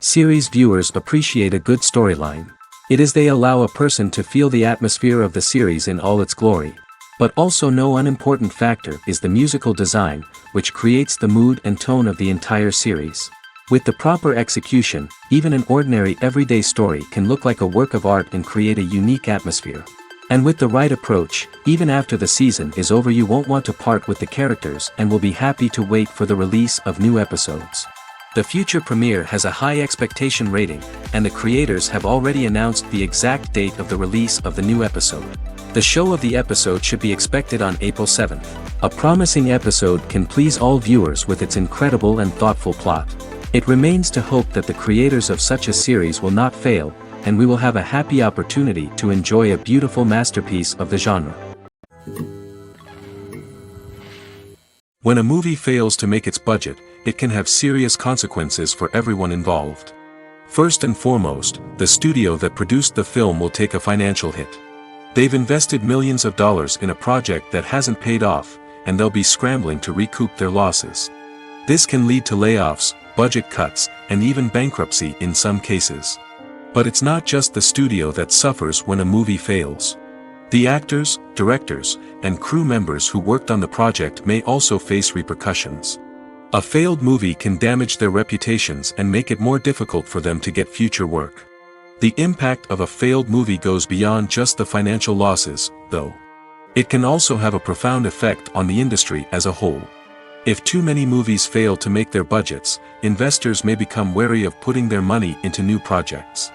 Series viewers appreciate a good storyline. It is they allow a person to feel the atmosphere of the series in all its glory. But also no unimportant factor is the musical design, which creates the mood and tone of the entire series. With the proper execution, even an ordinary everyday story can look like a work of art and create a unique atmosphere. And with the right approach, even after the season is over you won't want to part with the characters and will be happy to wait for the release of new episodes. The future premiere has a high expectation rating, and the creators have already announced the exact date of the release of the new episode. The show of the episode should be expected on April 7th. A promising episode can please all viewers with its incredible and thoughtful plot. It remains to hope that the creators of such a series will not fail, and we will have a happy opportunity to enjoy a beautiful masterpiece of the genre. When a movie fails to make its budget, it can have serious consequences for everyone involved. First and foremost, the studio that produced the film will take a financial hit. They've invested millions of dollars in a project that hasn't paid off, and they'll be scrambling to recoup their losses. This can lead to layoffs, budget cuts, and even bankruptcy in some cases. But it's not just the studio that suffers when a movie fails. The actors, directors, and crew members who worked on the project may also face repercussions. A failed movie can damage their reputations and make it more difficult for them to get future work. The impact of a failed movie goes beyond just the financial losses, though. It can also have a profound effect on the industry as a whole. If too many movies fail to make their budgets, investors may become wary of putting their money into new projects.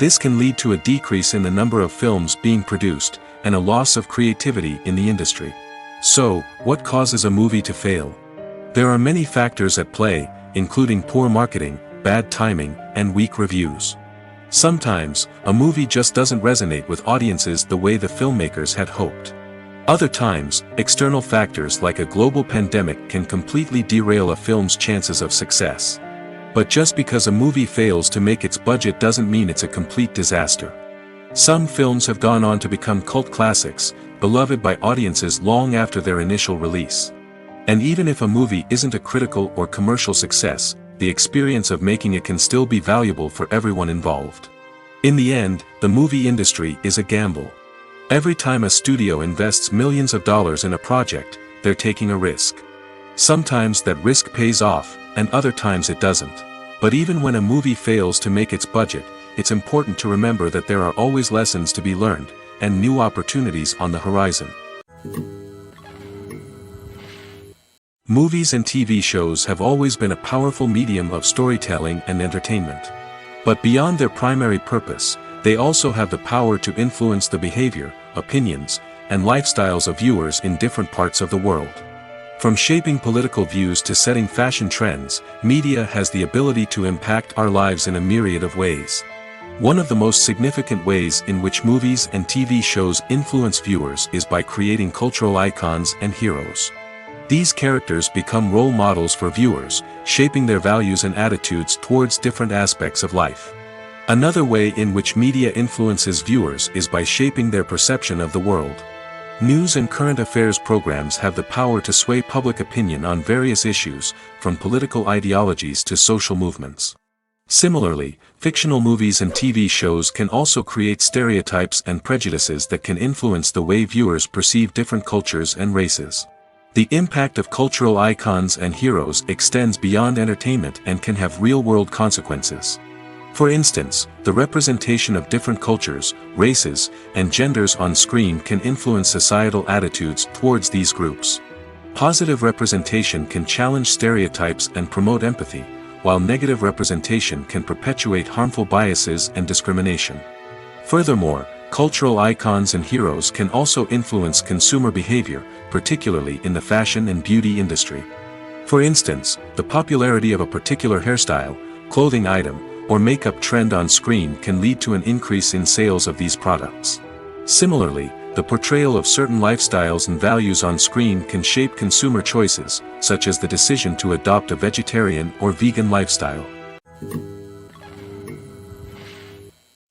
This can lead to a decrease in the number of films being produced, and a loss of creativity in the industry. So, what causes a movie to fail? There are many factors at play, including poor marketing, bad timing, and weak reviews. Sometimes, a movie just doesn't resonate with audiences the way the filmmakers had hoped. Other times, external factors like a global pandemic can completely derail a film's chances of success. But just because a movie fails to make its budget doesn't mean it's a complete disaster. Some films have gone on to become cult classics, beloved by audiences long after their initial release. And even if a movie isn't a critical or commercial success, the experience of making it can still be valuable for everyone involved. In the end, the movie industry is a gamble. Every time a studio invests millions of dollars in a project, they're taking a risk. Sometimes that risk pays off, and other times it doesn't. But even when a movie fails to make its budget, it's important to remember that there are always lessons to be learned, and new opportunities on the horizon. Movies and TV shows have always been a powerful medium of storytelling and entertainment. But beyond their primary purpose, they also have the power to influence the behavior, opinions, and lifestyles of viewers in different parts of the world. From shaping political views to setting fashion trends, media has the ability to impact our lives in a myriad of ways. One of the most significant ways in which movies and TV shows influence viewers is by creating cultural icons and heroes. These characters become role models for viewers, shaping their values and attitudes towards different aspects of life. Another way in which media influences viewers is by shaping their perception of the world. News and current affairs programs have the power to sway public opinion on various issues, from political ideologies to social movements. Similarly, fictional movies and TV shows can also create stereotypes and prejudices that can influence the way viewers perceive different cultures and races. The impact of cultural icons and heroes extends beyond entertainment and can have real-world consequences. For instance, the representation of different cultures, races, and genders on screen can influence societal attitudes towards these groups. Positive representation can challenge stereotypes and promote empathy, while negative representation can perpetuate harmful biases and discrimination. Furthermore, cultural icons and heroes can also influence consumer behavior, particularly in the fashion and beauty industry. For instance, the popularity of a particular hairstyle, clothing item, or makeup trend on screen can lead to an increase in sales of these products. Similarly, the portrayal of certain lifestyles and values on screen can shape consumer choices, such as the decision to adopt a vegetarian or vegan lifestyle.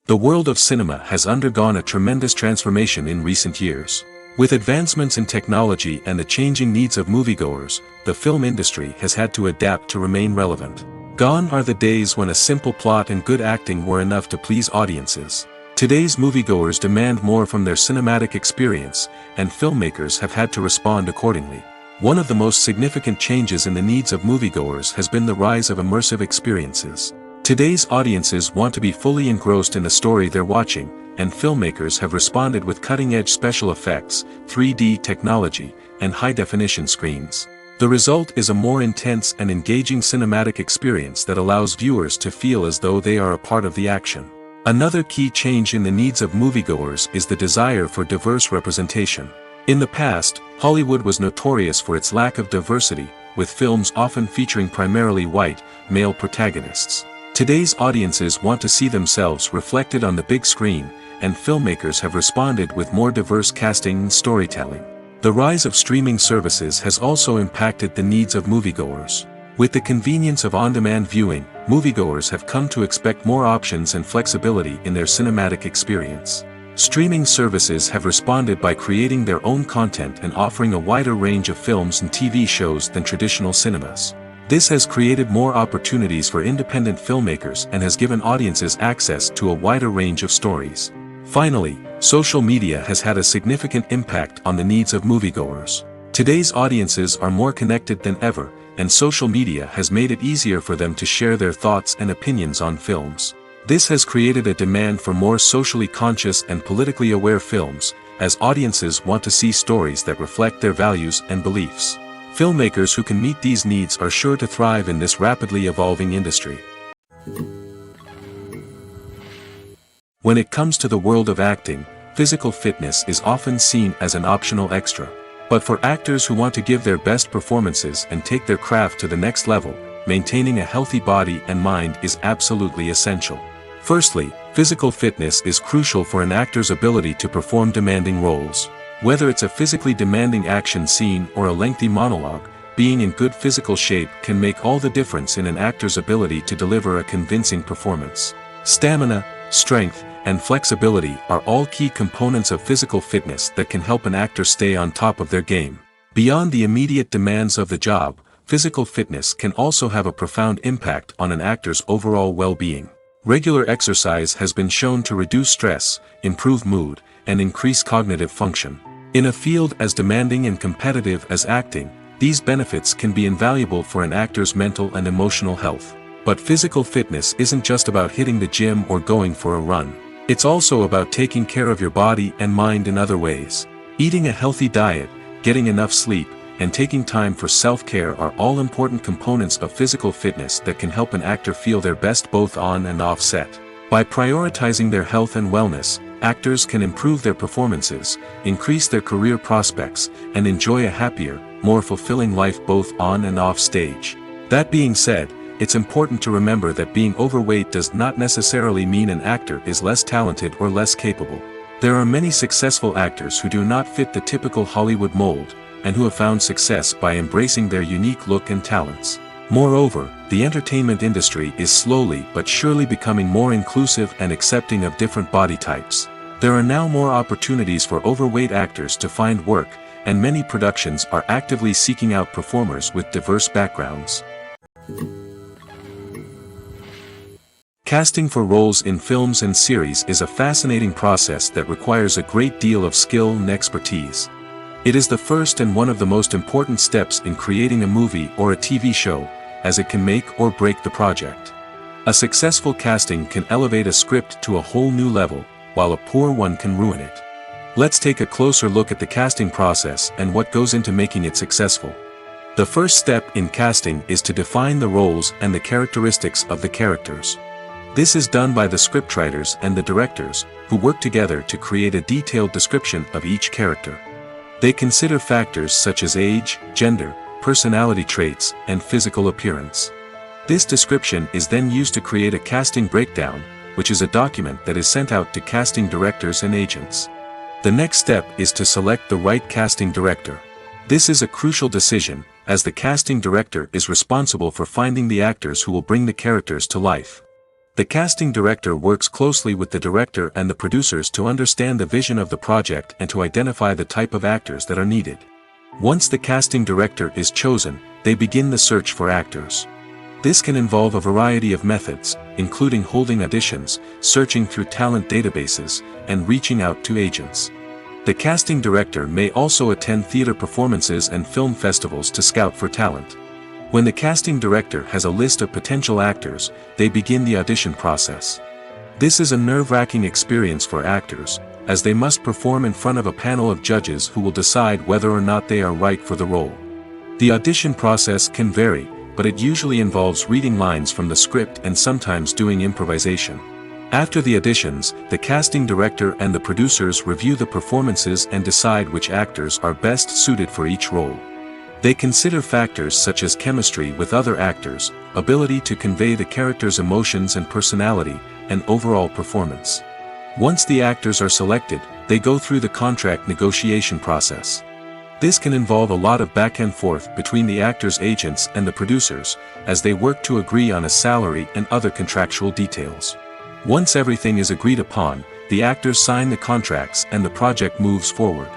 The world of cinema has undergone a tremendous transformation in recent years. With advancements in technology and the changing needs of moviegoers, the film industry has had to adapt to remain relevant. Gone are the days when a simple plot and good acting were enough to please audiences. Today's moviegoers demand more from their cinematic experience, and filmmakers have had to respond accordingly. One of the most significant changes in the needs of moviegoers has been the rise of immersive experiences. Today's audiences want to be fully engrossed in the story they're watching, and filmmakers have responded with cutting-edge special effects, 3D technology, and high-definition screens. The result is a more intense and engaging cinematic experience that allows viewers to feel as though they are a part of the action. Another key change in the needs of moviegoers is the desire for diverse representation. In the past, Hollywood was notorious for its lack of diversity, with films often featuring primarily white, male protagonists. Today's audiences want to see themselves reflected on the big screen, and filmmakers have responded with more diverse casting and storytelling. The rise of streaming services has also impacted the needs of moviegoers. With the convenience of on-demand viewing, moviegoers have come to expect more options and flexibility in their cinematic experience. Streaming services have responded by creating their own content and offering a wider range of films and TV shows than traditional cinemas. This has created more opportunities for independent filmmakers and has given audiences access to a wider range of stories. Finally, social media has had a significant impact on the needs of moviegoers. Today's audiences are more connected than ever, and social media has made it easier for them to share their thoughts and opinions on films. This has created a demand for more socially conscious and politically aware films, as audiences want to see stories that reflect their values and beliefs. Filmmakers who can meet these needs are sure to thrive in this rapidly evolving industry. When it comes to the world of acting, physical fitness is often seen as an optional extra. But for actors who want to give their best performances and take their craft to the next level, maintaining a healthy body and mind is absolutely essential. Firstly, physical fitness is crucial for an actor's ability to perform demanding roles. Whether it's a physically demanding action scene or a lengthy monologue, being in good physical shape can make all the difference in an actor's ability to deliver a convincing performance. Stamina, strength, and flexibility are all key components of physical fitness that can help an actor stay on top of their game. Beyond the immediate demands of the job, physical fitness can also have a profound impact on an actor's overall well-being. Regular exercise has been shown to reduce stress, improve mood, and increase cognitive function. In a field as demanding and competitive as acting, these benefits can be invaluable for an actor's mental and emotional health. But physical fitness isn't just about hitting the gym or going for a run. It's also about taking care of your body and mind in other ways. Eating a healthy diet, getting enough sleep, and taking time for self-care are all important components of physical fitness that can help an actor feel their best both on and off set. By prioritizing their health and wellness, actors can improve their performances, increase their career prospects, and enjoy a happier, more fulfilling life both on and off stage. That being said, it's important to remember that being overweight does not necessarily mean an actor is less talented or less capable. There are many successful actors who do not fit the typical Hollywood mold, and who have found success by embracing their unique look and talents. Moreover, the entertainment industry is slowly but surely becoming more inclusive and accepting of different body types. There are now more opportunities for overweight actors to find work, and many productions are actively seeking out performers with diverse backgrounds. Casting for roles in films and series is a fascinating process that requires a great deal of skill and expertise. It is the first and one of the most important steps in creating a movie or a TV show, as it can make or break the project. A successful casting can elevate a script to a whole new level, while a poor one can ruin it. Let's take a closer look at the casting process and what goes into making it successful. The first step in casting is to define the roles and the characteristics of the characters. This is done by the scriptwriters and the directors, who work together to create a detailed description of each character. They consider factors such as age, gender, personality traits, and physical appearance. This description is then used to create a casting breakdown, which is a document that is sent out to casting directors and agents. The next step is to select the right casting director. This is a crucial decision, as the casting director is responsible for finding the actors who will bring the characters to life. The casting director works closely with the director and the producers to understand the vision of the project and to identify the type of actors that are needed. Once the casting director is chosen, they begin the search for actors. This can involve a variety of methods, including holding auditions, searching through talent databases, and reaching out to agents. The casting director may also attend theater performances and film festivals to scout for talent. When the casting director has a list of potential actors, they begin the audition process. This is a nerve-wracking experience for actors, as they must perform in front of a panel of judges who will decide whether or not they are right for the role. The audition process can vary, but it usually involves reading lines from the script and sometimes doing improvisation. After the auditions, the casting director and the producers review the performances and decide which actors are best suited for each role. They consider factors such as chemistry with other actors, ability to convey the character's emotions and personality, and overall performance. Once the actors are selected, they go through the contract negotiation process. This can involve a lot of back and forth between the actors' agents and the producers, as they work to agree on a salary and other contractual details. Once everything is agreed upon, the actors sign the contracts and the project moves forward.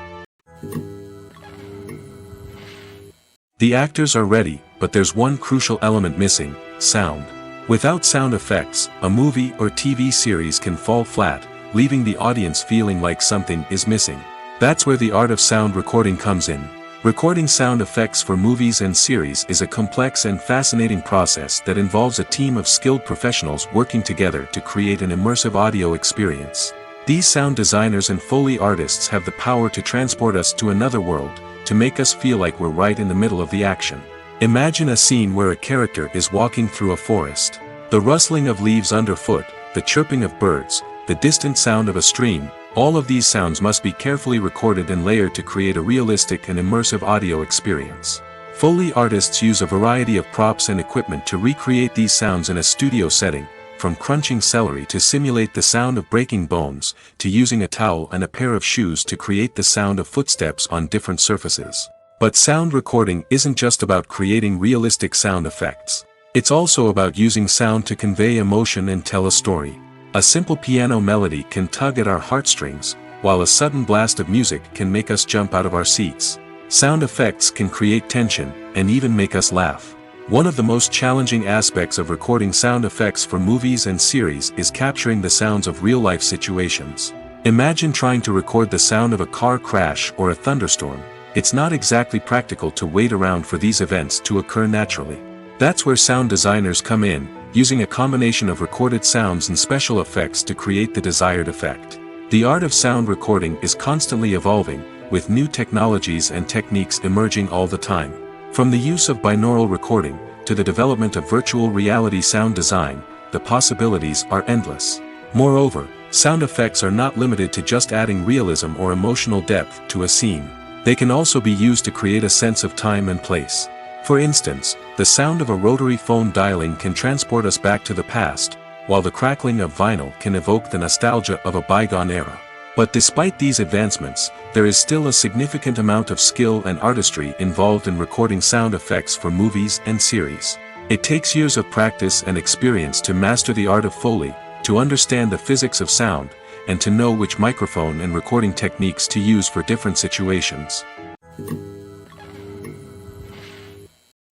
The actors are ready, but there's one crucial element missing: sound. Without sound effects, a movie or TV series can fall flat, leaving the audience feeling like something is missing. That's where the art of sound recording comes in. Recording sound effects for movies and series is a complex and fascinating process that involves a team of skilled professionals working together to create an immersive audio experience. These sound designers and Foley artists have the power to transport us to another world, to make us feel like we're right in the middle of the action. Imagine a scene where a character is walking through a forest. The rustling of leaves underfoot, the chirping of birds, the distant sound of a stream, all of these sounds must be carefully recorded and layered to create a realistic and immersive audio experience. Foley artists use a variety of props and equipment to recreate these sounds in a studio setting, from crunching celery to simulate the sound of breaking bones, to using a towel and a pair of shoes to create the sound of footsteps on different surfaces. But sound recording isn't just about creating realistic sound effects. It's also about using sound to convey emotion and tell a story. A simple piano melody can tug at our heartstrings, while a sudden blast of music can make us jump out of our seats. Sound effects can create tension, and even make us laugh. One of the most challenging aspects of recording sound effects for movies and series is capturing the sounds of real-life situations. Imagine trying to record the sound of a car crash or a thunderstorm. It's not exactly practical to wait around for these events to occur naturally. That's where sound designers come in, using a combination of recorded sounds and special effects to create the desired effect. The art of sound recording is constantly evolving, with new technologies and techniques emerging all the time. From the use of binaural recording, to the development of virtual reality sound design, the possibilities are endless. Moreover, sound effects are not limited to just adding realism or emotional depth to a scene. They can also be used to create a sense of time and place. For instance, the sound of a rotary phone dialing can transport us back to the past, while the crackling of vinyl can evoke the nostalgia of a bygone era. But despite these advancements, there is still a significant amount of skill and artistry involved in recording sound effects for movies and series. It takes years of practice and experience to master the art of Foley, to understand the physics of sound, and to know which microphone and recording techniques to use for different situations.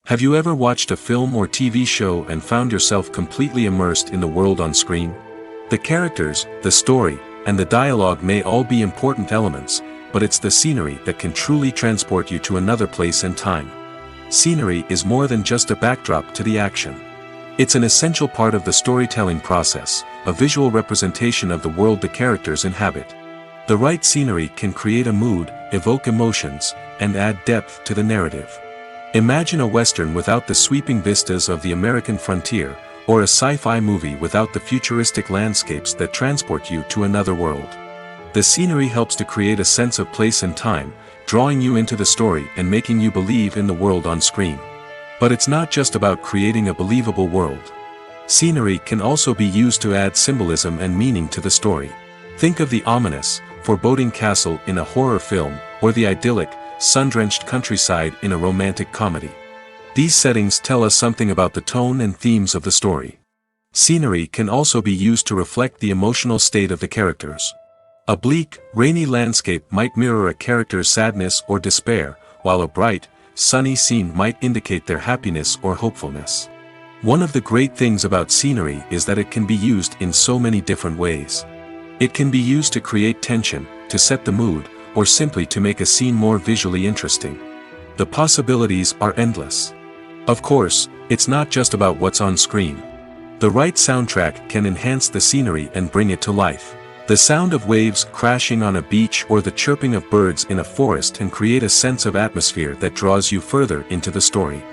Have you ever watched a film or TV show and found yourself completely immersed in the world on screen? The characters, the story, and the dialogue may all be important elements, but it's the scenery that can truly transport you to another place and time. Scenery is more than just a backdrop to the action. It's an essential part of the storytelling process, a visual representation of the world the characters inhabit. The right scenery can create a mood, evoke emotions, and add depth to the narrative. Imagine a western without the sweeping vistas of the American frontier, or a sci-fi movie without the futuristic landscapes that transport you to another world. The scenery helps to create a sense of place and time, drawing you into the story and making you believe in the world on screen. But it's not just about creating a believable world. Scenery can also be used to add symbolism and meaning to the story. Think of the ominous, foreboding castle in a horror film, or the idyllic, sun-drenched countryside in a romantic comedy. These settings tell us something about the tone and themes of the story. Scenery can also be used to reflect the emotional state of the characters. A bleak, rainy landscape might mirror a character's sadness or despair, while a bright, sunny scene might indicate their happiness or hopefulness. One of the great things about scenery is that it can be used in so many different ways. It can be used to create tension, to set the mood, or simply to make a scene more visually interesting. The possibilities are endless. Of course, it's not just about what's on screen. The right soundtrack can enhance the scenery and bring it to life. The sound of waves crashing on a beach or the chirping of birds in a forest can create a sense of atmosphere that draws you further into the story.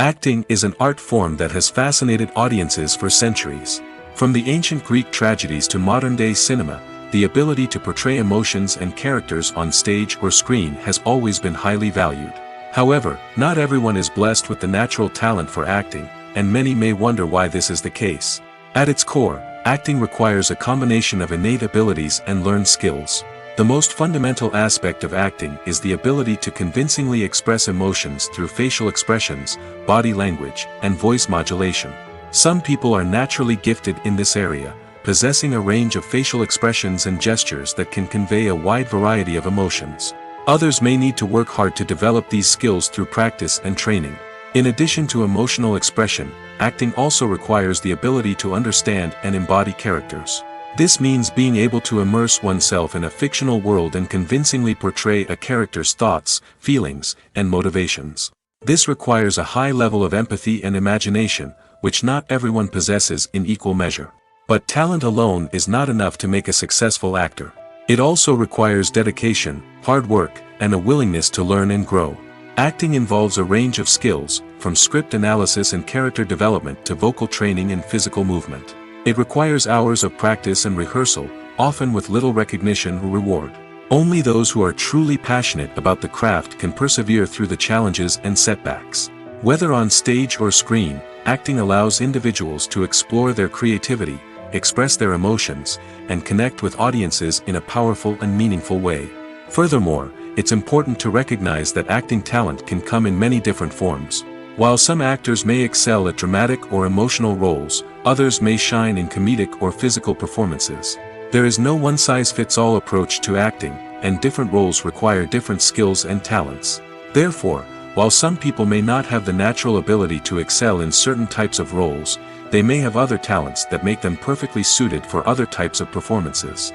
Acting is an art form that has fascinated audiences for centuries. From the ancient Greek tragedies to modern-day cinema, the ability to portray emotions and characters on stage or screen has always been highly valued. However, not everyone is blessed with the natural talent for acting, and many may wonder why this is the case. At its core, acting requires a combination of innate abilities and learned skills. The most fundamental aspect of acting is the ability to convincingly express emotions through facial expressions, body language, and voice modulation. Some people are naturally gifted in this area, possessing a range of facial expressions and gestures that can convey a wide variety of emotions. Others may need to work hard to develop these skills through practice and training. In addition to emotional expression, acting also requires the ability to understand and embody characters. This means being able to immerse oneself in a fictional world and convincingly portray a character's thoughts, feelings, and motivations. This requires a high level of empathy and imagination, which not everyone possesses in equal measure. But talent alone is not enough to make a successful actor. It also requires dedication, hard work, and a willingness to learn and grow. Acting involves a range of skills, from script analysis and character development to vocal training and physical movement. It requires hours of practice and rehearsal, often with little recognition or reward. Only those who are truly passionate about the craft can persevere through the challenges and setbacks. Whether on stage or screen, acting allows individuals to explore their creativity, express their emotions, and connect with audiences in a powerful and meaningful way. Furthermore, it's important to recognize that acting talent can come in many different forms. While some actors may excel at dramatic or emotional roles, others may shine in comedic or physical performances. There is no one-size-fits-all approach to acting, and different roles require different skills and talents. Therefore, while some people may not have the natural ability to excel in certain types of roles, they may have other talents that make them perfectly suited for other types of performances.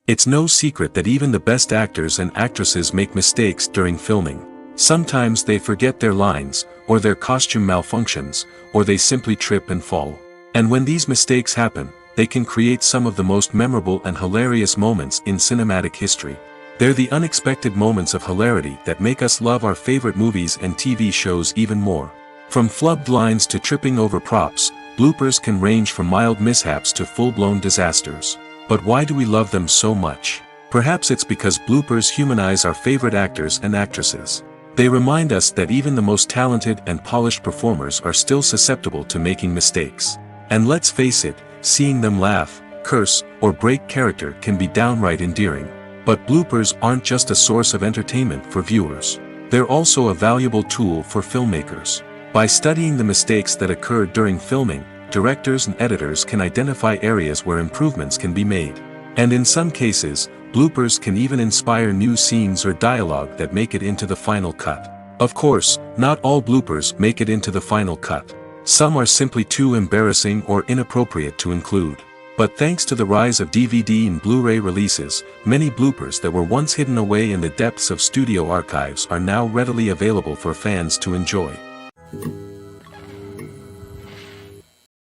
It's no secret that even the best actors and actresses make mistakes during filming. Sometimes they forget their lines, or their costume malfunctions, or they simply trip and fall. And when these mistakes happen, they can create some of the most memorable and hilarious moments in cinematic history. They're the unexpected moments of hilarity that make us love our favorite movies and TV shows even more. From flubbed lines to tripping over props, bloopers can range from mild mishaps to full-blown disasters. But why do we love them so much? Perhaps it's because bloopers humanize our favorite actors and actresses. They remind us that even the most talented and polished performers are still susceptible to making mistakes. And let's face it, seeing them laugh, curse, or break character can be downright endearing. But bloopers aren't just a source of entertainment for viewers. They're also a valuable tool for filmmakers. By studying the mistakes that occurred during filming, directors and editors can identify areas where improvements can be made. And in some cases, bloopers can even inspire new scenes or dialogue that make it into the final cut. Of course, not all bloopers make it into the final cut. Some are simply too embarrassing or inappropriate to include. But thanks to the rise of DVD and Blu-ray releases, many bloopers that were once hidden away in the depths of studio archives are now readily available for fans to enjoy.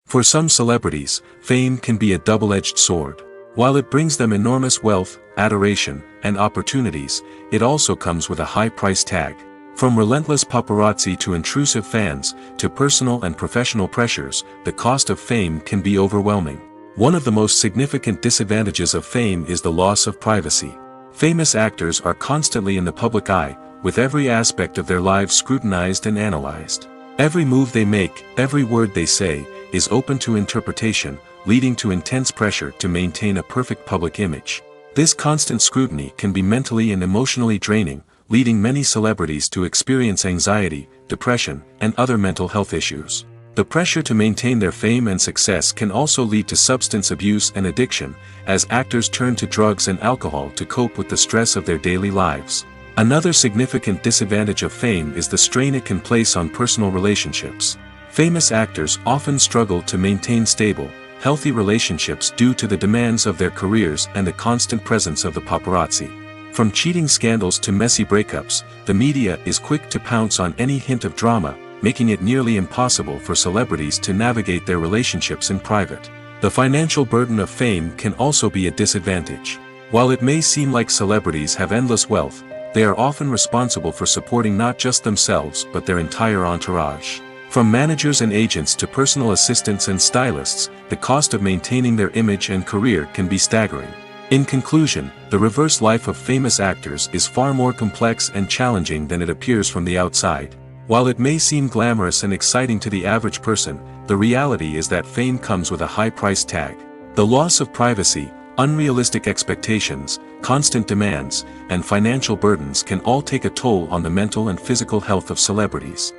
For some celebrities, fame can be a double-edged sword. While it brings them enormous wealth, adoration, and opportunities, it also comes with a high price tag. From relentless paparazzi to intrusive fans, to personal and professional pressures, the cost of fame can be overwhelming. One of the most significant disadvantages of fame is the loss of privacy. Famous actors are constantly in the public eye, with every aspect of their lives scrutinized and analyzed. Every move they make, every word they say, is open to interpretation, leading to intense pressure to maintain a perfect public image. This constant scrutiny can be mentally and emotionally draining, leading many celebrities to experience anxiety, depression, and other mental health issues. The pressure to maintain their fame and success can also lead to substance abuse and addiction, as actors turn to drugs and alcohol to cope with the stress of their daily lives. Another significant disadvantage of fame is the strain it can place on personal relationships. Famous actors often struggle to maintain stable, healthy relationships due to the demands of their careers and the constant presence of the paparazzi. From cheating scandals to messy breakups, the media is quick to pounce on any hint of drama, making it nearly impossible for celebrities to navigate their relationships in private. The financial burden of fame can also be a disadvantage. While it may seem like celebrities have endless wealth, they are often responsible for supporting not just themselves but their entire entourage. From managers and agents to personal assistants and stylists, the cost of maintaining their image and career can be staggering. In conclusion, the reverse life of famous actors is far more complex and challenging than it appears from the outside. While it may seem glamorous and exciting to the average person, the reality is that fame comes with a high price tag. The loss of privacy, unrealistic expectations, constant demands, and financial burdens can all take a toll on the mental and physical health of celebrities.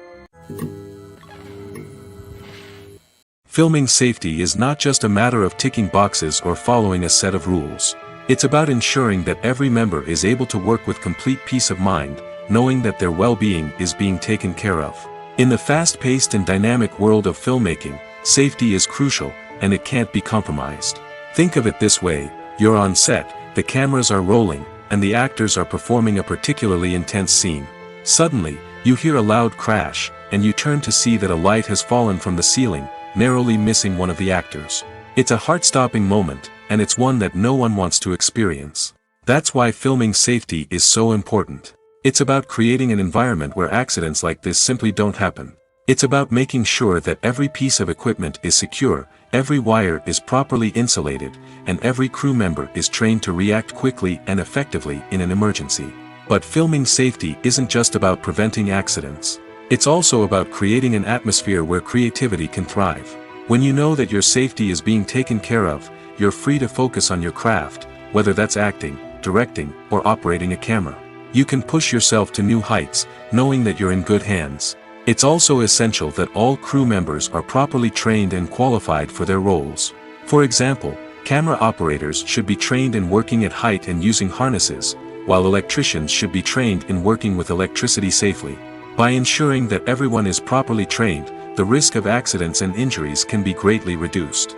Filming safety is not just a matter of ticking boxes or following a set of rules. It's about ensuring that every member is able to work with complete peace of mind, knowing that their well-being is being taken care of. In the fast-paced and dynamic world of filmmaking, safety is crucial, and it can't be compromised. Think of it this way: you're on set, the cameras are rolling, and the actors are performing a particularly intense scene. Suddenly, you hear a loud crash, and you turn to see that a light has fallen from the ceiling, narrowly missing one of the actors. It's a heart-stopping moment, and it's one that no one wants to experience. That's why filming safety is so important. It's about creating an environment where accidents like this simply don't happen. It's about making sure that every piece of equipment is secure, every wire is properly insulated, and every crew member is trained to react quickly and effectively in an emergency. But filming safety isn't just about preventing accidents. It's also about creating an atmosphere where creativity can thrive. When you know that your safety is being taken care of, you're free to focus on your craft, whether that's acting, directing, or operating a camera. You can push yourself to new heights, knowing that you're in good hands. It's also essential that all crew members are properly trained and qualified for their roles. For example, camera operators should be trained in working at height and using harnesses, while electricians should be trained in working with electricity safely. By ensuring that everyone is properly trained, the risk of accidents and injuries can be greatly reduced.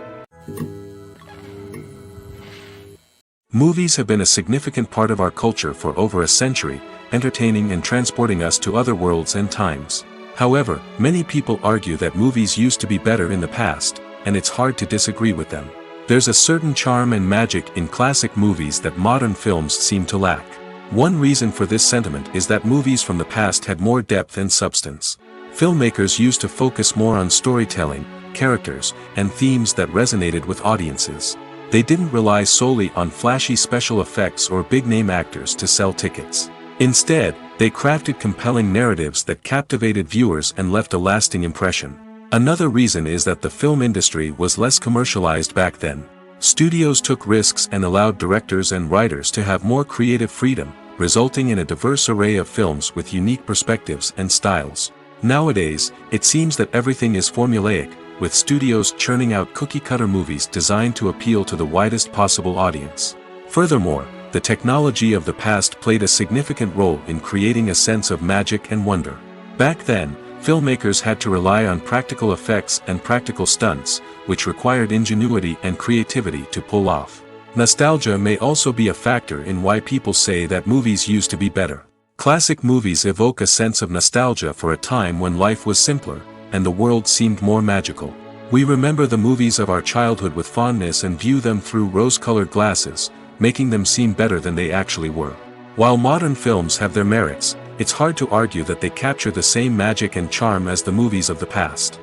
Movies have been a significant part of our culture for over a century, entertaining and transporting us to other worlds and times. However, many people argue that movies used to be better in the past, and it's hard to disagree with them. There's a certain charm and magic in classic movies that modern films seem to lack. One reason for this sentiment is that movies from the past had more depth and substance. Filmmakers used to focus more on storytelling, characters, and themes that resonated with audiences. They didn't rely solely on flashy special effects or big-name actors to sell tickets. Instead, they crafted compelling narratives that captivated viewers and left a lasting impression. Another reason is that the film industry was less commercialized back then. Studios took risks and allowed directors and writers to have more creative freedom, resulting in a diverse array of films with unique perspectives and styles. Nowadays, it seems that everything is formulaic, with studios churning out cookie-cutter movies designed to appeal to the widest possible audience. Furthermore, the technology of the past played a significant role in creating a sense of magic and wonder. Back then, filmmakers had to rely on practical effects and practical stunts, which required ingenuity and creativity to pull off. Nostalgia may also be a factor in why people say that movies used to be better. Classic movies evoke a sense of nostalgia for a time when life was simpler, and the world seemed more magical. We remember the movies of our childhood with fondness and view them through rose-colored glasses, making them seem better than they actually were. While modern films have their merits, it's hard to argue that they capture the same magic and charm as the movies of the past.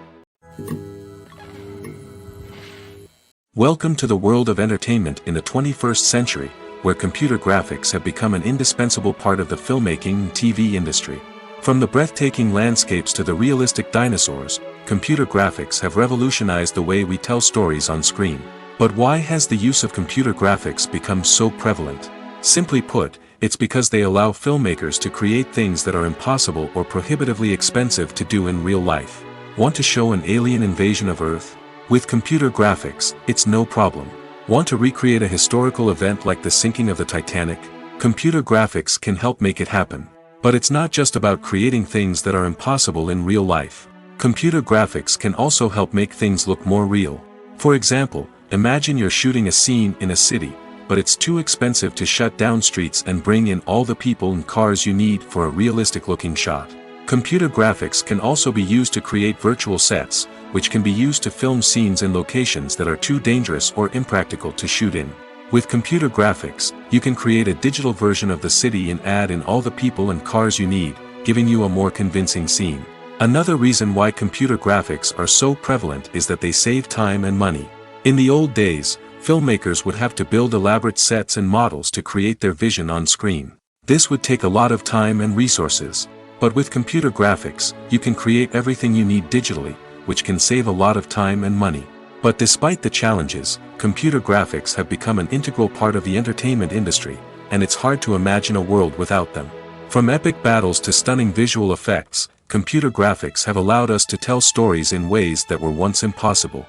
Welcome to the world of entertainment in the 21st century, where computer graphics have become an indispensable part of the filmmaking and TV industry. From the breathtaking landscapes to the realistic dinosaurs, computer graphics have revolutionized the way we tell stories on screen. But why has the use of computer graphics become so prevalent? Simply put, it's because they allow filmmakers to create things that are impossible or prohibitively expensive to do in real life. Want to show an alien invasion of Earth? With computer graphics, it's no problem. Want to recreate a historical event like the sinking of the Titanic? Computer graphics can help make it happen. But it's not just about creating things that are impossible in real life. Computer graphics can also help make things look more real. For example, imagine you're shooting a scene in a city, but it's too expensive to shut down streets and bring in all the people and cars you need for a realistic-looking shot. Computer graphics can also be used to create virtual sets, which can be used to film scenes in locations that are too dangerous or impractical to shoot in. With computer graphics, you can create a digital version of the city and add in all the people and cars you need, giving you a more convincing scene. Another reason why computer graphics are so prevalent is that they save time and money. In the old days, filmmakers would have to build elaborate sets and models to create their vision on screen. This would take a lot of time and resources. But with computer graphics, you can create everything you need digitally, which can save a lot of time and money. But despite the challenges, computer graphics have become an integral part of the entertainment industry, and it's hard to imagine a world without them. From epic battles to stunning visual effects, computer graphics have allowed us to tell stories in ways that were once impossible.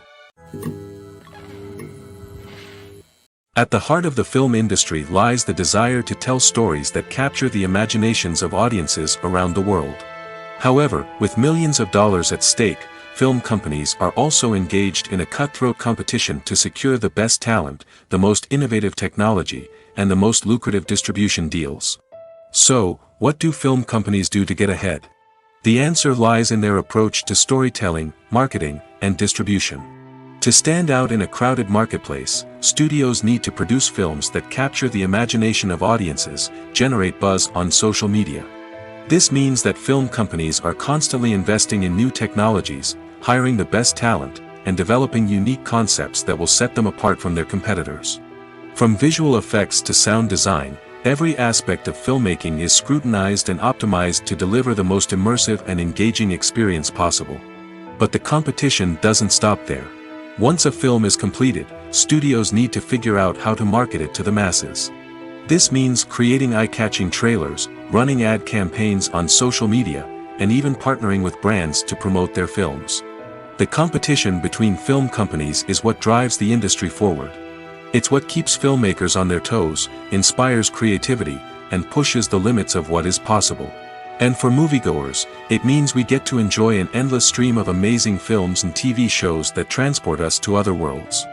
At the heart of the film industry lies the desire to tell stories that capture the imaginations of audiences around the world. However, with millions of dollars at stake, film companies are also engaged in a cutthroat competition to secure the best talent, the most innovative technology, and the most lucrative distribution deals. So, what do film companies do to get ahead? The answer lies in their approach to storytelling, marketing, and distribution. To stand out in a crowded marketplace, studios need to produce films that capture the imagination of audiences, generate buzz on social media. This means that film companies are constantly investing in new technologies, hiring the best talent, and developing unique concepts that will set them apart from their competitors. From visual effects to sound design, every aspect of filmmaking is scrutinized and optimized to deliver the most immersive and engaging experience possible. But the competition doesn't stop there. Once a film is completed, studios need to figure out how to market it to the masses. This means creating eye-catching trailers, running ad campaigns on social media, and even partnering with brands to promote their films. The competition between film companies is what drives the industry forward. It's what keeps filmmakers on their toes, inspires creativity, and pushes the limits of what is possible. And for moviegoers, it means we get to enjoy an endless stream of amazing films and TV shows that transport us to other worlds.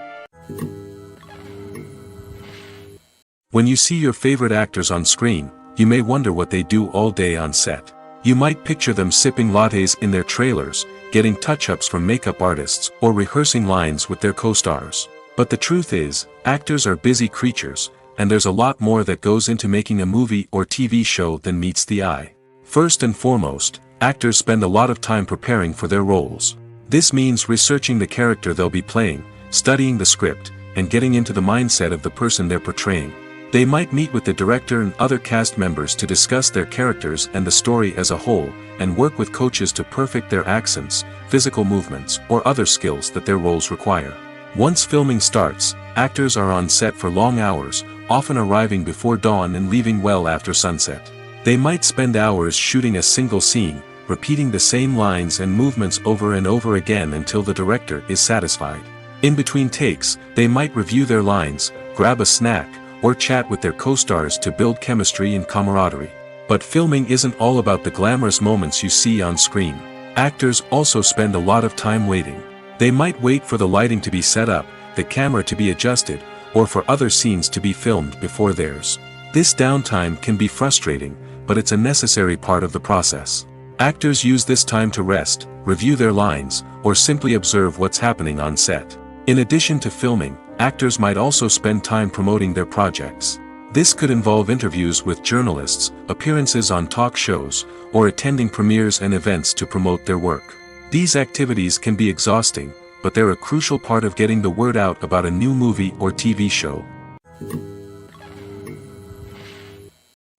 When you see your favorite actors on screen, you may wonder what they do all day on set. You might picture them sipping lattes in their trailers, getting touch-ups from makeup artists, or rehearsing lines with their co-stars. But the truth is, actors are busy creatures, and there's a lot more that goes into making a movie or TV show than meets the eye. First and foremost, actors spend a lot of time preparing for their roles. This means researching the character they'll be playing, studying the script, and getting into the mindset of the person they're portraying. They might meet with the director and other cast members to discuss their characters and the story as a whole, and work with coaches to perfect their accents, physical movements, or other skills that their roles require. Once filming starts, actors are on set for long hours, often arriving before dawn and leaving well after sunset. They might spend hours shooting a single scene, repeating the same lines and movements over and over again until the director is satisfied. In between takes, they might review their lines, grab a snack, or chat with their co-stars to build chemistry and camaraderie. But filming isn't all about the glamorous moments you see on screen. Actors also spend a lot of time waiting. They might wait for the lighting to be set up, the camera to be adjusted, or for other scenes to be filmed before theirs. This downtime can be frustrating, but it's a necessary part of the process. Actors use this time to rest, review their lines, or simply observe what's happening on set. In addition to filming, actors might also spend time promoting their projects. This could involve interviews with journalists, appearances on talk shows, or attending premieres and events to promote their work. These activities can be exhausting, but they're a crucial part of getting the word out about a new movie or TV show.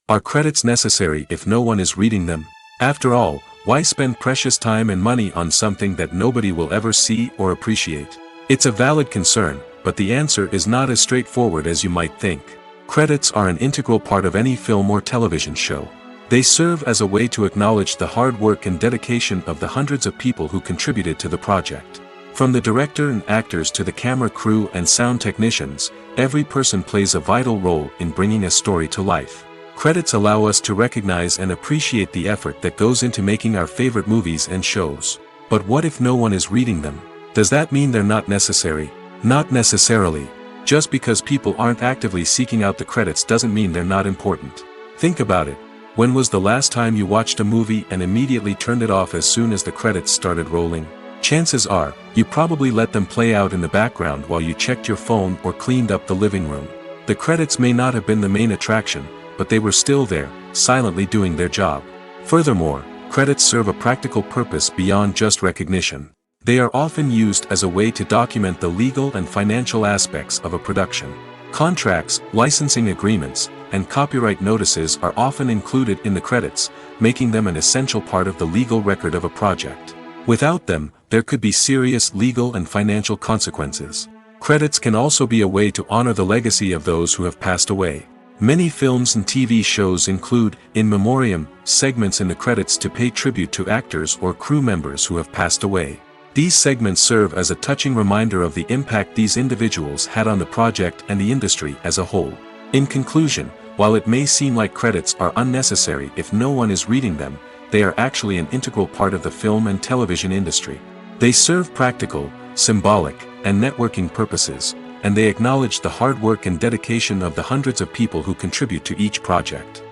Are credits necessary if no one is reading them? After all, why spend precious time and money on something that nobody will ever see or appreciate? It's a valid concern, but the answer is not as straightforward as you might think. Credits are an integral part of any film or television show. They serve as a way to acknowledge the hard work and dedication of the hundreds of people who contributed to the project. From the director and actors to the camera crew and sound technicians, every person plays a vital role in bringing a story to life. Credits allow us to recognize and appreciate the effort that goes into making our favorite movies and shows. But what if no one is reading them? Does that mean they're not necessary? Not necessarily. Just because people aren't actively seeking out the credits doesn't mean they're not important. Think about it. When was the last time you watched a movie and immediately turned it off as soon as the credits started rolling? Chances are, you probably let them play out in the background while you checked your phone or cleaned up the living room. The credits may not have been the main attraction, but they were still there, silently doing their job. Furthermore, credits serve a practical purpose beyond just recognition. They are often used as a way to document the legal and financial aspects of a production. Contracts, licensing agreements, and copyright notices are often included in the credits, making them an essential part of the legal record of a project. Without them, there could be serious legal and financial consequences. Credits can also be a way to honor the legacy of those who have passed away. Many films and TV shows include, in memoriam, segments in the credits to pay tribute to actors or crew members who have passed away. These segments serve as a touching reminder of the impact these individuals had on the project and the industry as a whole. In conclusion, while it may seem like credits are unnecessary if no one is reading them, they are actually an integral part of the film and television industry. They serve practical, symbolic, and networking purposes, and they acknowledge the hard work and dedication of the hundreds of people who contribute to each project.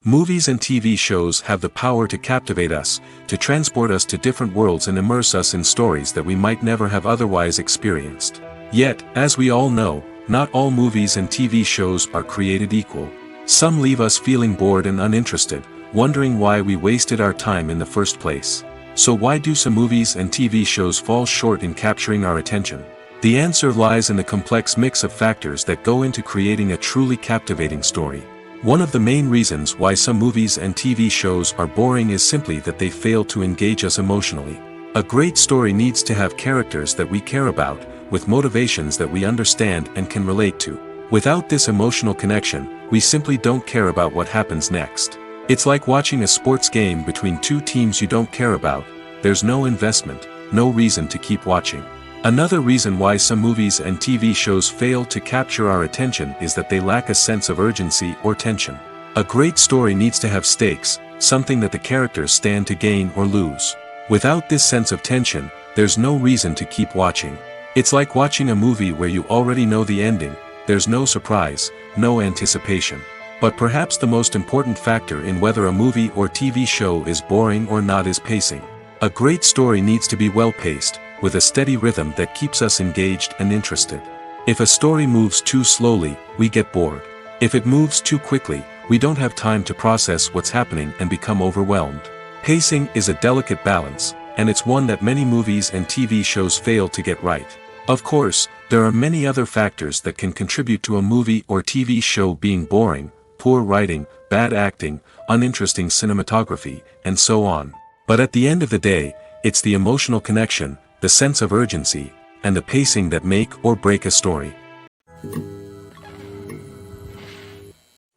Movies and TV shows have the power to captivate us, to transport us to different worlds and immerse us in stories that we might never have otherwise experienced. Yet, as we all know, not all movies and TV shows are created equal. Some leave us feeling bored and uninterested, wondering why we wasted our time in the first place. So why do some movies and TV shows fall short in capturing our attention? The answer lies in the complex mix of factors that go into creating a truly captivating story. One of the main reasons why some movies and TV shows are boring is simply that they fail to engage us emotionally. A great story needs to have characters that we care about, with motivations that we understand and can relate to. Without this emotional connection, we simply don't care about what happens next. It's like watching a sports game between two teams you don't care about. There's no investment, no reason to keep watching. Another reason why some movies and TV shows fail to capture our attention is that they lack a sense of urgency or tension. A great story needs to have stakes, something that the characters stand to gain or lose. Without this sense of tension, there's no reason to keep watching. It's like watching a movie where you already know the ending. There's no surprise, no anticipation. But perhaps the most important factor in whether a movie or TV show is boring or not is pacing. A great story needs to be well-paced, with a steady rhythm that keeps us engaged and interested. If a story moves too slowly, we get bored. If it moves too quickly, we don't have time to process what's happening and become overwhelmed. Pacing is a delicate balance, and it's one that many movies and TV shows fail to get right. Of course, there are many other factors that can contribute to a movie or TV show being boring: poor writing, bad acting, uninteresting cinematography, and so on. But at the end of the day, it's the emotional connection, the sense of urgency, and the pacing that make or break a story.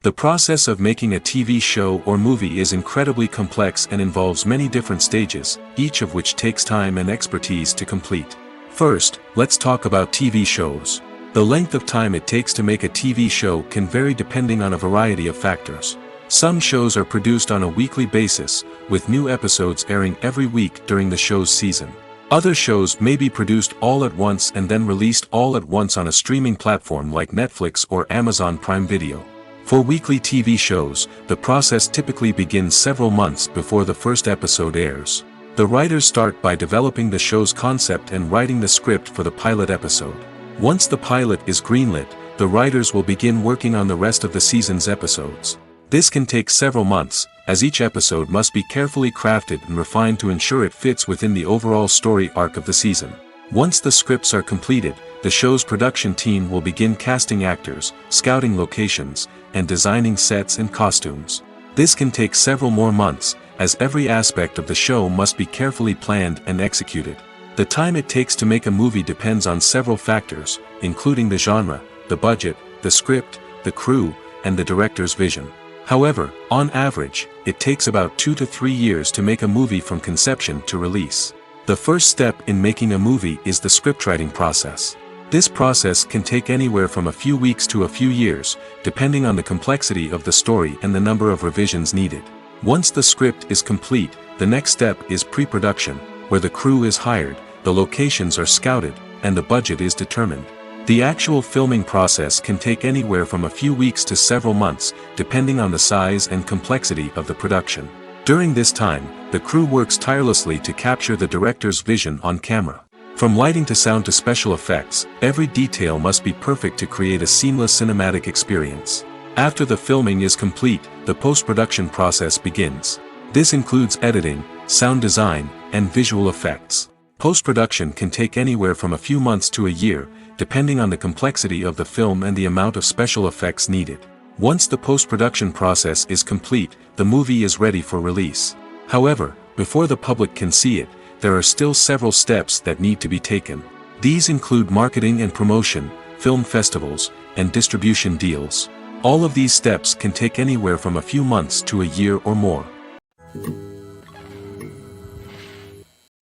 The process of making a TV show or movie is incredibly complex and involves many different stages, each of which takes time and expertise to complete. First, let's talk about TV shows. The length of time it takes to make a TV show can vary depending on a variety of factors. Some shows are produced on a weekly basis, with new episodes airing every week during the show's season. Other shows may be produced all at once and then released all at once on a streaming platform like Netflix or Amazon Prime Video. For weekly TV shows, the process typically begins several months before the first episode airs. The writers start by developing the show's concept and writing the script for the pilot episode. Once the pilot is greenlit, the writers will begin working on the rest of the season's episodes. This can take several months, as each episode must be carefully crafted and refined to ensure it fits within the overall story arc of the season. Once the scripts are completed, the show's production team will begin casting actors, scouting locations, and designing sets and costumes. This can take several more months, as every aspect of the show must be carefully planned and executed. The time it takes to make a movie depends on several factors, including the genre, the budget, the script, the crew, and the director's vision. However, on average, it takes about 2 to 3 years to make a movie from conception to release. The first step in making a movie is the scriptwriting process. This process can take anywhere from a few weeks to a few years, depending on the complexity of the story and the number of revisions needed. Once the script is complete, the next step is pre-production, where the crew is hired, the locations are scouted, and the budget is determined. The actual filming process can take anywhere from a few weeks to several months, depending on the size and complexity of the production. During this time, the crew works tirelessly to capture the director's vision on camera. From lighting to sound to special effects, every detail must be perfect to create a seamless cinematic experience. After the filming is complete, the post-production process begins. This includes editing, sound design, and visual effects. Post-production can take anywhere from a few months to a year, depending on the complexity of the film and the amount of special effects needed. Once the post-production process is complete, the movie is ready for release. However, before the public can see it, there are still several steps that need to be taken. These include marketing and promotion, film festivals, and distribution deals. All of these steps can take anywhere from a few months to a year or more.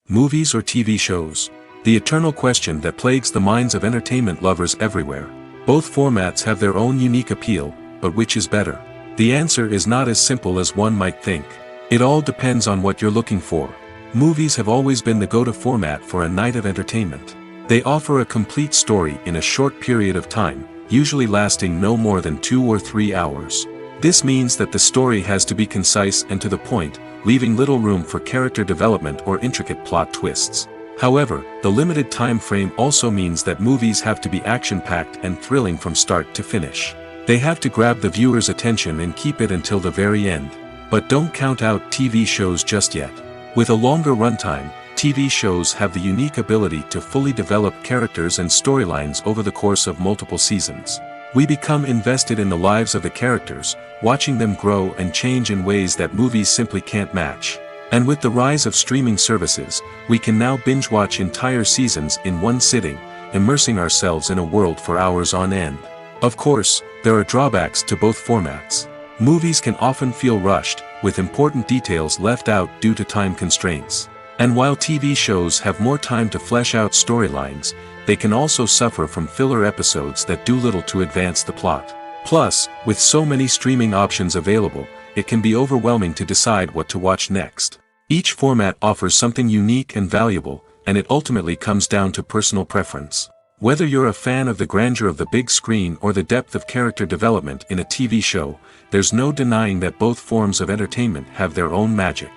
Movies or TV shows? The eternal question that plagues the minds of entertainment lovers everywhere. Both formats have their own unique appeal, but which is better? The answer is not as simple as one might think. It all depends on what you're looking for. Movies have always been the go-to format for a night of entertainment. They offer a complete story in a short period of time, usually lasting no more than 2 or 3 hours. This means that the story has to be concise and to the point, leaving little room for character development or intricate plot twists. However, the limited time frame also means that movies have to be action-packed and thrilling from start to finish. They have to grab the viewer's attention and keep it until the very end. But don't count out TV shows just yet. With a longer runtime, TV shows have the unique ability to fully develop characters and storylines over the course of multiple seasons. We become invested in the lives of the characters, watching them grow and change in ways that movies simply can't match. And with the rise of streaming services, we can now binge-watch entire seasons in one sitting, immersing ourselves in a world for hours on end. Of course, there are drawbacks to both formats. Movies can often feel rushed, with important details left out due to time constraints. And while TV shows have more time to flesh out storylines, they can also suffer from filler episodes that do little to advance the plot. Plus, with so many streaming options available, it can be overwhelming to decide what to watch next. Each format offers something unique and valuable, and it ultimately comes down to personal preference. Whether you're a fan of the grandeur of the big screen or the depth of character development in a TV show, there's no denying that both forms of entertainment have their own magic.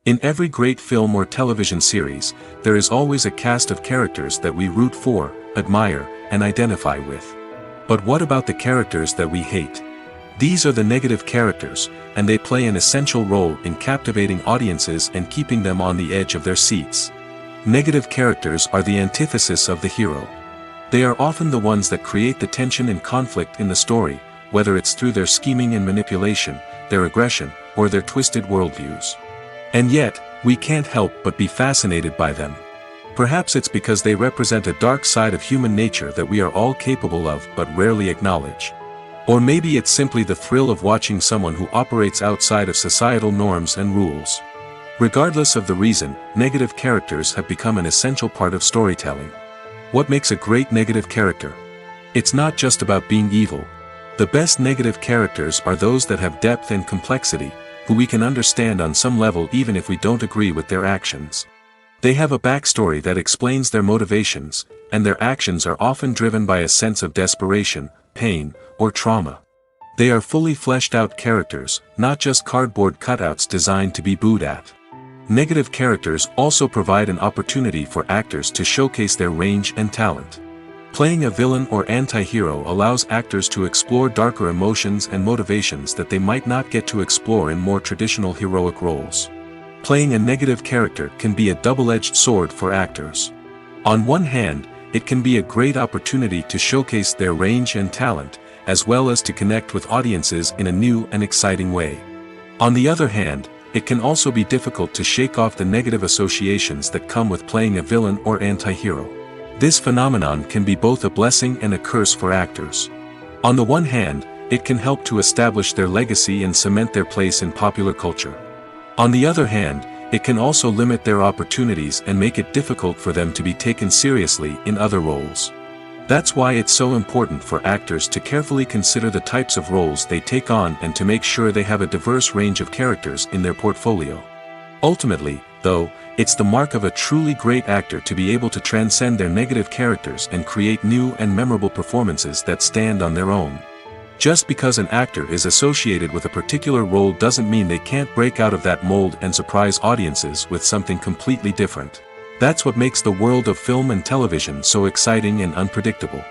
In every great film or television series, there is always a cast of characters that we root for, admire, and identify with. But what about the characters that we hate? These are the negative characters, and they play an essential role in captivating audiences and keeping them on the edge of their seats. Negative characters are the antithesis of the hero. They are often the ones that create the tension and conflict in the story, whether it's through their scheming and manipulation, their aggression, or their twisted worldviews. And yet, we can't help but be fascinated by them. Perhaps it's because they represent a dark side of human nature that we are all capable of but rarely acknowledge. Or maybe it's simply the thrill of watching someone who operates outside of societal norms and rules. Regardless of the reason, negative characters have become an essential part of storytelling. What makes a great negative character? It's not just about being evil. The best negative characters are those that have depth and complexity, who we can understand on some level even if we don't agree with their actions. They have a backstory that explains their motivations, and their actions are often driven by a sense of desperation, pain, or trauma. They are fully fleshed out characters, not just cardboard cutouts designed to be booed at. Negative characters also provide an opportunity for actors to showcase their range and talent. Playing a villain or anti-hero allows actors to explore darker emotions and motivations that they might not get to explore in more traditional heroic roles. Playing a negative character can be a double-edged sword for actors. On one hand, it can be a great opportunity to showcase their range and talent, as well as to connect with audiences in a new and exciting way. On the other hand, it can also be difficult to shake off the negative associations that come with playing a villain or anti-hero. This phenomenon can be both a blessing and a curse for actors. On the one hand, it can help to establish their legacy and cement their place in popular culture. On the other hand, it can also limit their opportunities and make it difficult for them to be taken seriously in other roles. That's why it's so important for actors to carefully consider the types of roles they take on and to make sure they have a diverse range of characters in their portfolio. Ultimately, though, it's the mark of a truly great actor to be able to transcend their negative characters and create new and memorable performances that stand on their own. Just because an actor is associated with a particular role doesn't mean they can't break out of that mold and surprise audiences with something completely different. That's what makes the world of film and television so exciting and unpredictable.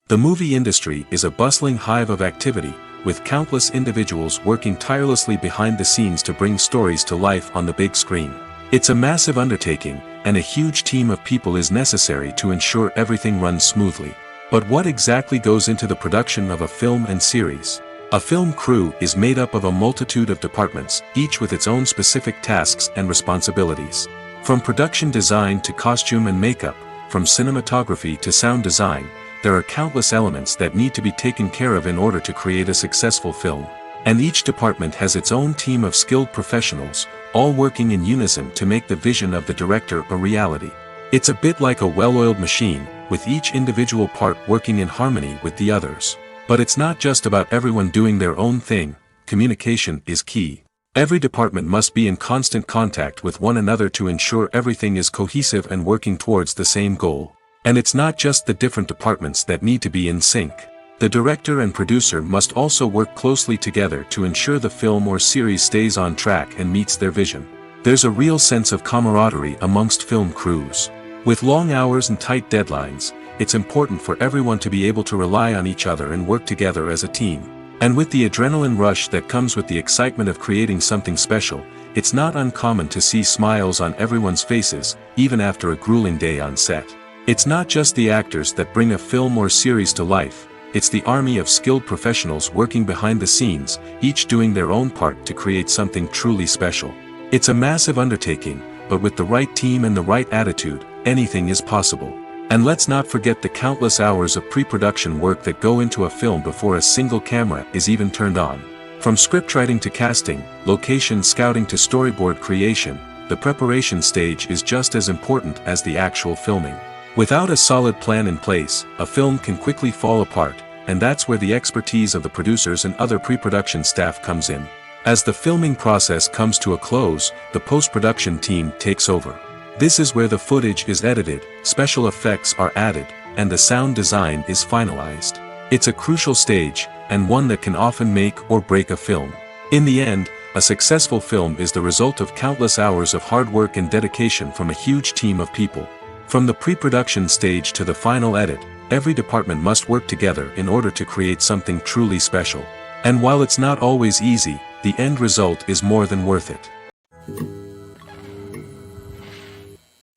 The movie industry is a bustling hive of activity, with countless individuals working tirelessly behind the scenes to bring stories to life on the big screen. It's a massive undertaking, and a huge team of people is necessary to ensure everything runs smoothly. But what exactly goes into the production of a film and series? A film crew is made up of a multitude of departments, each with its own specific tasks and responsibilities. From production design to costume and makeup, from cinematography to sound design, there are countless elements that need to be taken care of in order to create a successful film. And each department has its own team of skilled professionals, all working in unison to make the vision of the director a reality. It's a bit like a well-oiled machine, with each individual part working in harmony with the others. But it's not just about everyone doing their own thing. Communication is key. Every department must be in constant contact with one another to ensure everything is cohesive and working towards the same goal. And it's not just the different departments that need to be in sync. The director and producer must also work closely together to ensure the film or series stays on track and meets their vision. There's a real sense of camaraderie amongst film crews. With long hours and tight deadlines, it's important for everyone to be able to rely on each other and work together as a team. And with the adrenaline rush that comes with the excitement of creating something special, it's not uncommon to see smiles on everyone's faces, even after a grueling day on set. It's not just the actors that bring a film or series to life, it's the army of skilled professionals working behind the scenes, each doing their own part to create something truly special. It's a massive undertaking, but with the right team and the right attitude, anything is possible. And let's not forget the countless hours of pre-production work that go into a film before a single camera is even turned on. From scriptwriting to casting, location scouting to storyboard creation, the preparation stage is just as important as the actual filming. Without a solid plan in place, a film can quickly fall apart, and that's where the expertise of the producers and other pre-production staff comes in. As the filming process comes to a close, the post-production team takes over. This is where the footage is edited, special effects are added, and the sound design is finalized. It's a crucial stage, and one that can often make or break a film. In the end, a successful film is the result of countless hours of hard work and dedication from a huge team of people. From the pre-production stage to the final edit, every department must work together in order to create something truly special. And while it's not always easy, the end result is more than worth it.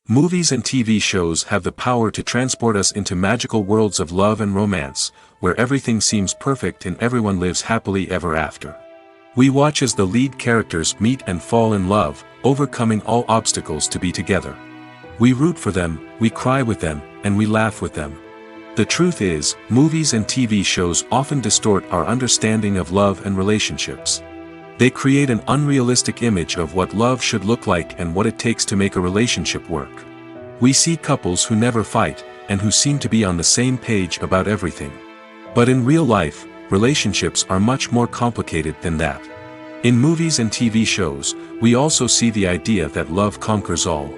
Movies and TV shows have the power to transport us into magical worlds of love and romance, where everything seems perfect and everyone lives happily ever after. We watch as the lead characters meet and fall in love, overcoming all obstacles to be together. We root for them, we cry with them, and we laugh with them. The truth is, movies and TV shows often distort our understanding of love and relationships. They create an unrealistic image of what love should look like and what it takes to make a relationship work. We see couples who never fight, and who seem to be on the same page about everything. But in real life, relationships are much more complicated than that. In movies and TV shows, we also see the idea that love conquers all.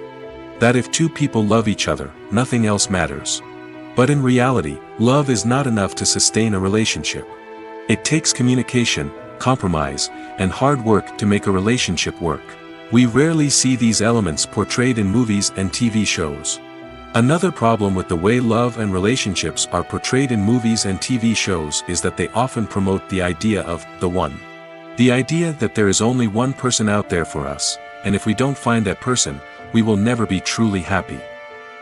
That if two people love each other, nothing else matters. But in reality, love is not enough to sustain a relationship. It takes communication, compromise, and hard work to make a relationship work. We rarely see these elements portrayed in movies and TV shows. Another problem with the way love and relationships are portrayed in movies and TV shows is that they often promote the idea of the one. The idea that there is only one person out there for us, and if we don't find that person, we will never be truly happy.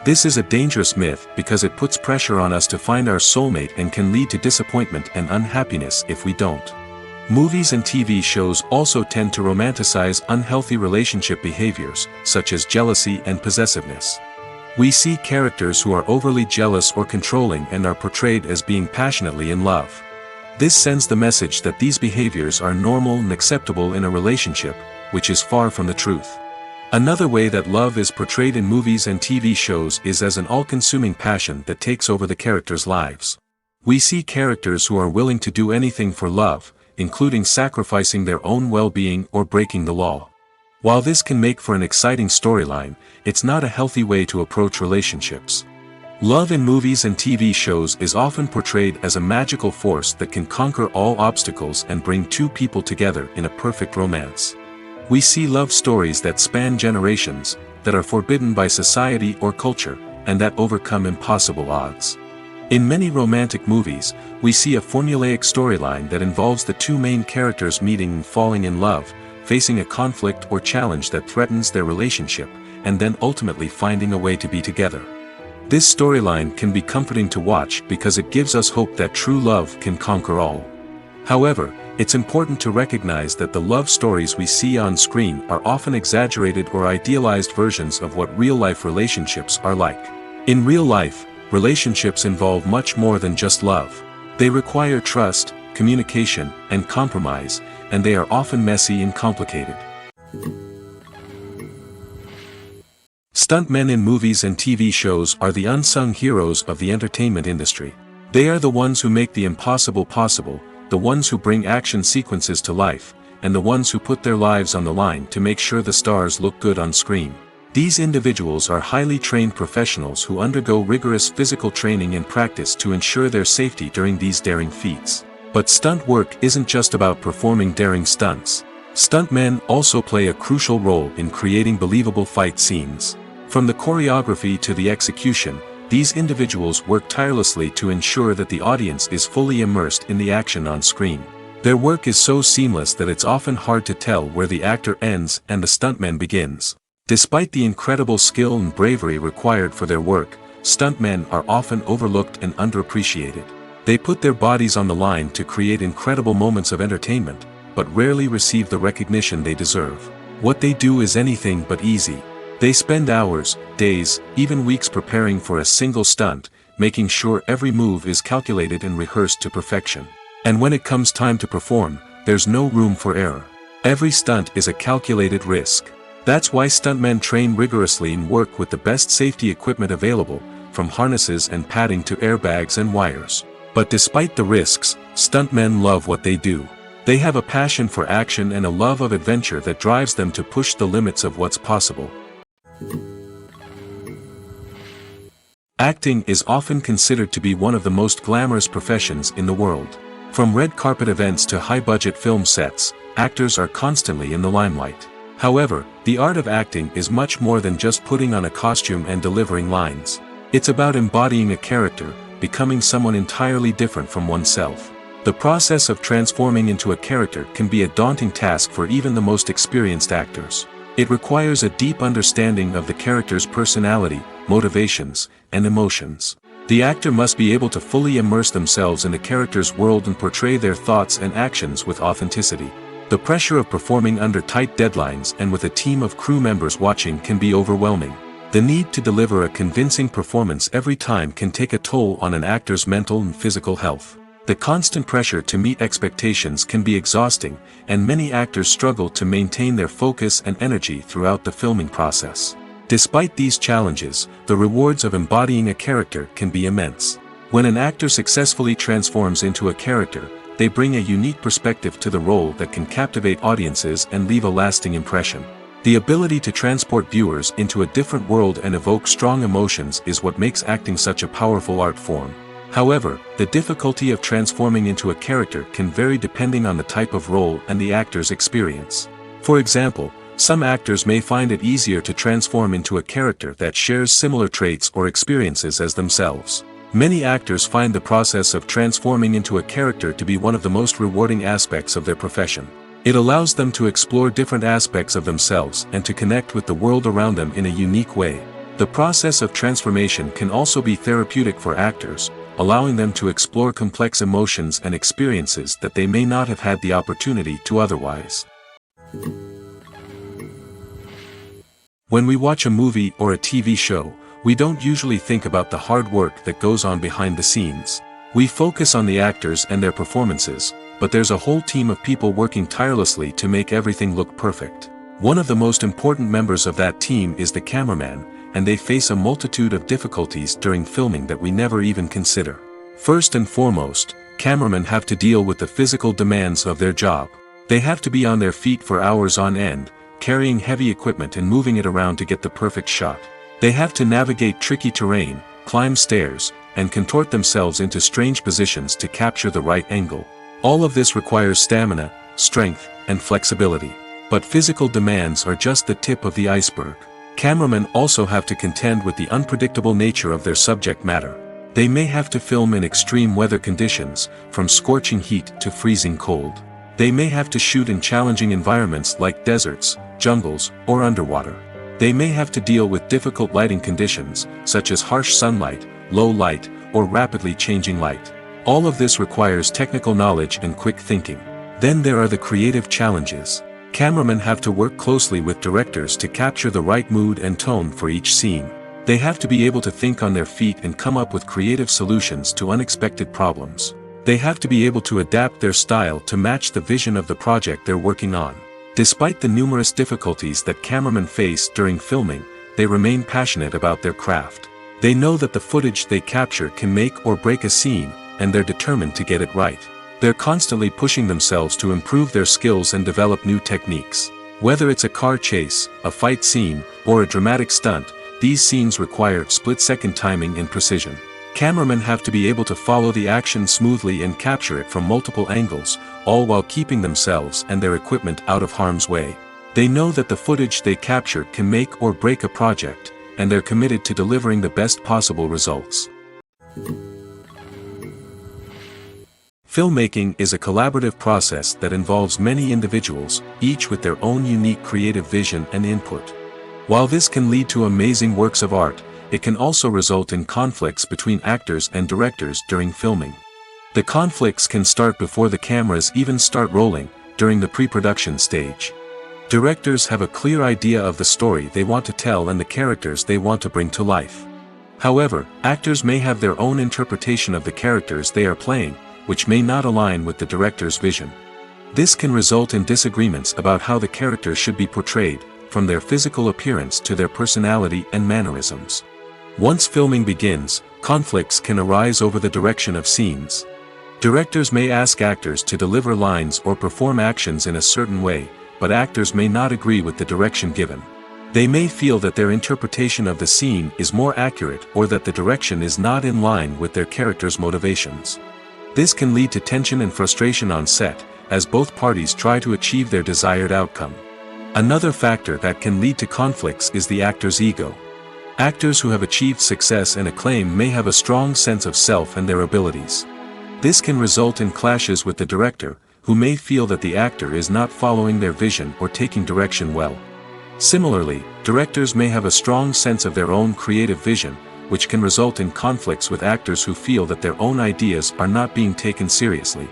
This is a dangerous myth because it puts pressure on us to find our soulmate and can lead to disappointment and unhappiness if we don't. Movies and TV shows also tend to romanticize unhealthy relationship behaviors, such as jealousy and possessiveness. We see characters who are overly jealous or controlling and are portrayed as being passionately in love. This sends the message that these behaviors are normal and acceptable in a relationship, which is far from the truth. Another way that love is portrayed in movies and TV shows is as an all-consuming passion that takes over the characters' lives. We see characters who are willing to do anything for love, including sacrificing their own well-being or breaking the law. While this can make for an exciting storyline, it's not a healthy way to approach relationships. Love in movies and TV shows is often portrayed as a magical force that can conquer all obstacles and bring two people together in a perfect romance. We see love stories that span generations, that are forbidden by society or culture, and that overcome impossible odds. In many romantic movies, we see a formulaic storyline that involves the two main characters meeting and falling in love, facing a conflict or challenge that threatens their relationship, and then ultimately finding a way to be together. This storyline can be comforting to watch because it gives us hope that true love can conquer all. However, it's important to recognize that the love stories we see on screen are often exaggerated or idealized versions of what real-life relationships are like. In real life, relationships involve much more than just love. They require trust, communication, and compromise, and they are often messy and complicated. Stuntmen in movies and TV shows are the unsung heroes of the entertainment industry. They are the ones who make the impossible possible, the ones who bring action sequences to life, and the ones who put their lives on the line to make sure the stars look good on screen. These individuals are highly trained professionals who undergo rigorous physical training and practice to ensure their safety during these daring feats. But stunt work isn't just about performing daring stunts. Stuntmen also play a crucial role in creating believable fight scenes. From the choreography to the execution, these individuals work tirelessly to ensure that the audience is fully immersed in the action on screen. Their work is so seamless that it's often hard to tell where the actor ends and the stuntman begins. Despite the incredible skill and bravery required for their work, stuntmen are often overlooked and underappreciated. They put their bodies on the line to create incredible moments of entertainment, but rarely receive the recognition they deserve. What they do is anything but easy. They spend hours, days, even weeks preparing for a single stunt, making sure every move is calculated and rehearsed to perfection. And when it comes time to perform, there's no room for error. Every stunt is a calculated risk. That's why stuntmen train rigorously and work with the best safety equipment available, from harnesses and padding to airbags and wires. But despite the risks, stuntmen love what they do. They have a passion for action and a love of adventure that drives them to push the limits of what's possible. Acting is often considered to be one of the most glamorous professions in the world. From red carpet events to high-budget film sets, actors are constantly in the limelight. However, the art of acting is much more than just putting on a costume and delivering lines. It's about embodying a character, becoming someone entirely different from oneself. The process of transforming into a character can be a daunting task for even the most experienced actors. It requires a deep understanding of the character's personality, motivations, and emotions. The actor must be able to fully immerse themselves in the character's world and portray their thoughts and actions with authenticity. The pressure of performing under tight deadlines and with a team of crew members watching can be overwhelming. The need to deliver a convincing performance every time can take a toll on an actor's mental and physical health. The constant pressure to meet expectations can be exhausting, and many actors struggle to maintain their focus and energy throughout the filming process. Despite these challenges, the rewards of embodying a character can be immense. When an actor successfully transforms into a character, they bring a unique perspective to the role that can captivate audiences and leave a lasting impression. The ability to transport viewers into a different world and evoke strong emotions is what makes acting such a powerful art form. However, the difficulty of transforming into a character can vary depending on the type of role and the actor's experience. For example, some actors may find it easier to transform into a character that shares similar traits or experiences as themselves. Many actors find the process of transforming into a character to be one of the most rewarding aspects of their profession. It allows them to explore different aspects of themselves and to connect with the world around them in a unique way. The process of transformation can also be therapeutic for actors, allowing them to explore complex emotions and experiences that they may not have had the opportunity to otherwise. When we watch a movie or a TV show, we don't usually think about the hard work that goes on behind the scenes. We focus on the actors and their performances, but there's a whole team of people working tirelessly to make everything look perfect. One of the most important members of that team is the cameraman, and they face a multitude of difficulties during filming that we never even consider. First and foremost, cameramen have to deal with the physical demands of their job. They have to be on their feet for hours on end, carrying heavy equipment and moving it around to get the perfect shot. They have to navigate tricky terrain, climb stairs, and contort themselves into strange positions to capture the right angle. All of this requires stamina, strength, and flexibility. But physical demands are just the tip of the iceberg. Cameramen also have to contend with the unpredictable nature of their subject matter. They may have to film in extreme weather conditions, from scorching heat to freezing cold. They may have to shoot in challenging environments like deserts, jungles, or underwater. They may have to deal with difficult lighting conditions, such as harsh sunlight, low light, or rapidly changing light. All of this requires technical knowledge and quick thinking. Then there are the creative challenges. Cameramen have to work closely with directors to capture the right mood and tone for each scene. They have to be able to think on their feet and come up with creative solutions to unexpected problems. They have to be able to adapt their style to match the vision of the project they're working on. Despite the numerous difficulties that cameramen face during filming, they remain passionate about their craft. They know that the footage they capture can make or break a scene, and they're determined to get it right. They're constantly pushing themselves to improve their skills and develop new techniques. Whether it's a car chase, a fight scene, or a dramatic stunt, these scenes require split-second timing and precision. Cameramen have to be able to follow the action smoothly and capture it from multiple angles, all while keeping themselves and their equipment out of harm's way. They know that the footage they capture can make or break a project, and they're committed to delivering the best possible results. Filmmaking is a collaborative process that involves many individuals, each with their own unique creative vision and input. While this can lead to amazing works of art, it can also result in conflicts between actors and directors during filming. The conflicts can start before the cameras even start rolling, during the pre-production stage. Directors have a clear idea of the story they want to tell and the characters they want to bring to life. However, actors may have their own interpretation of the characters they are playing, which may not align with the director's vision. This can result in disagreements about how the characters should be portrayed, from their physical appearance to their personality and mannerisms. Once filming begins, conflicts can arise over the direction of scenes. Directors may ask actors to deliver lines or perform actions in a certain way, but actors may not agree with the direction given. They may feel that their interpretation of the scene is more accurate or that the direction is not in line with their character's motivations. This can lead to tension and frustration on set, as both parties try to achieve their desired outcome. Another factor that can lead to conflicts is the actor's ego. Actors who have achieved success and acclaim may have a strong sense of self and their abilities. This can result in clashes with the director, who may feel that the actor is not following their vision or taking direction well. Similarly, directors may have a strong sense of their own creative vision, which can result in conflicts with actors who feel that their own ideas are not being taken seriously.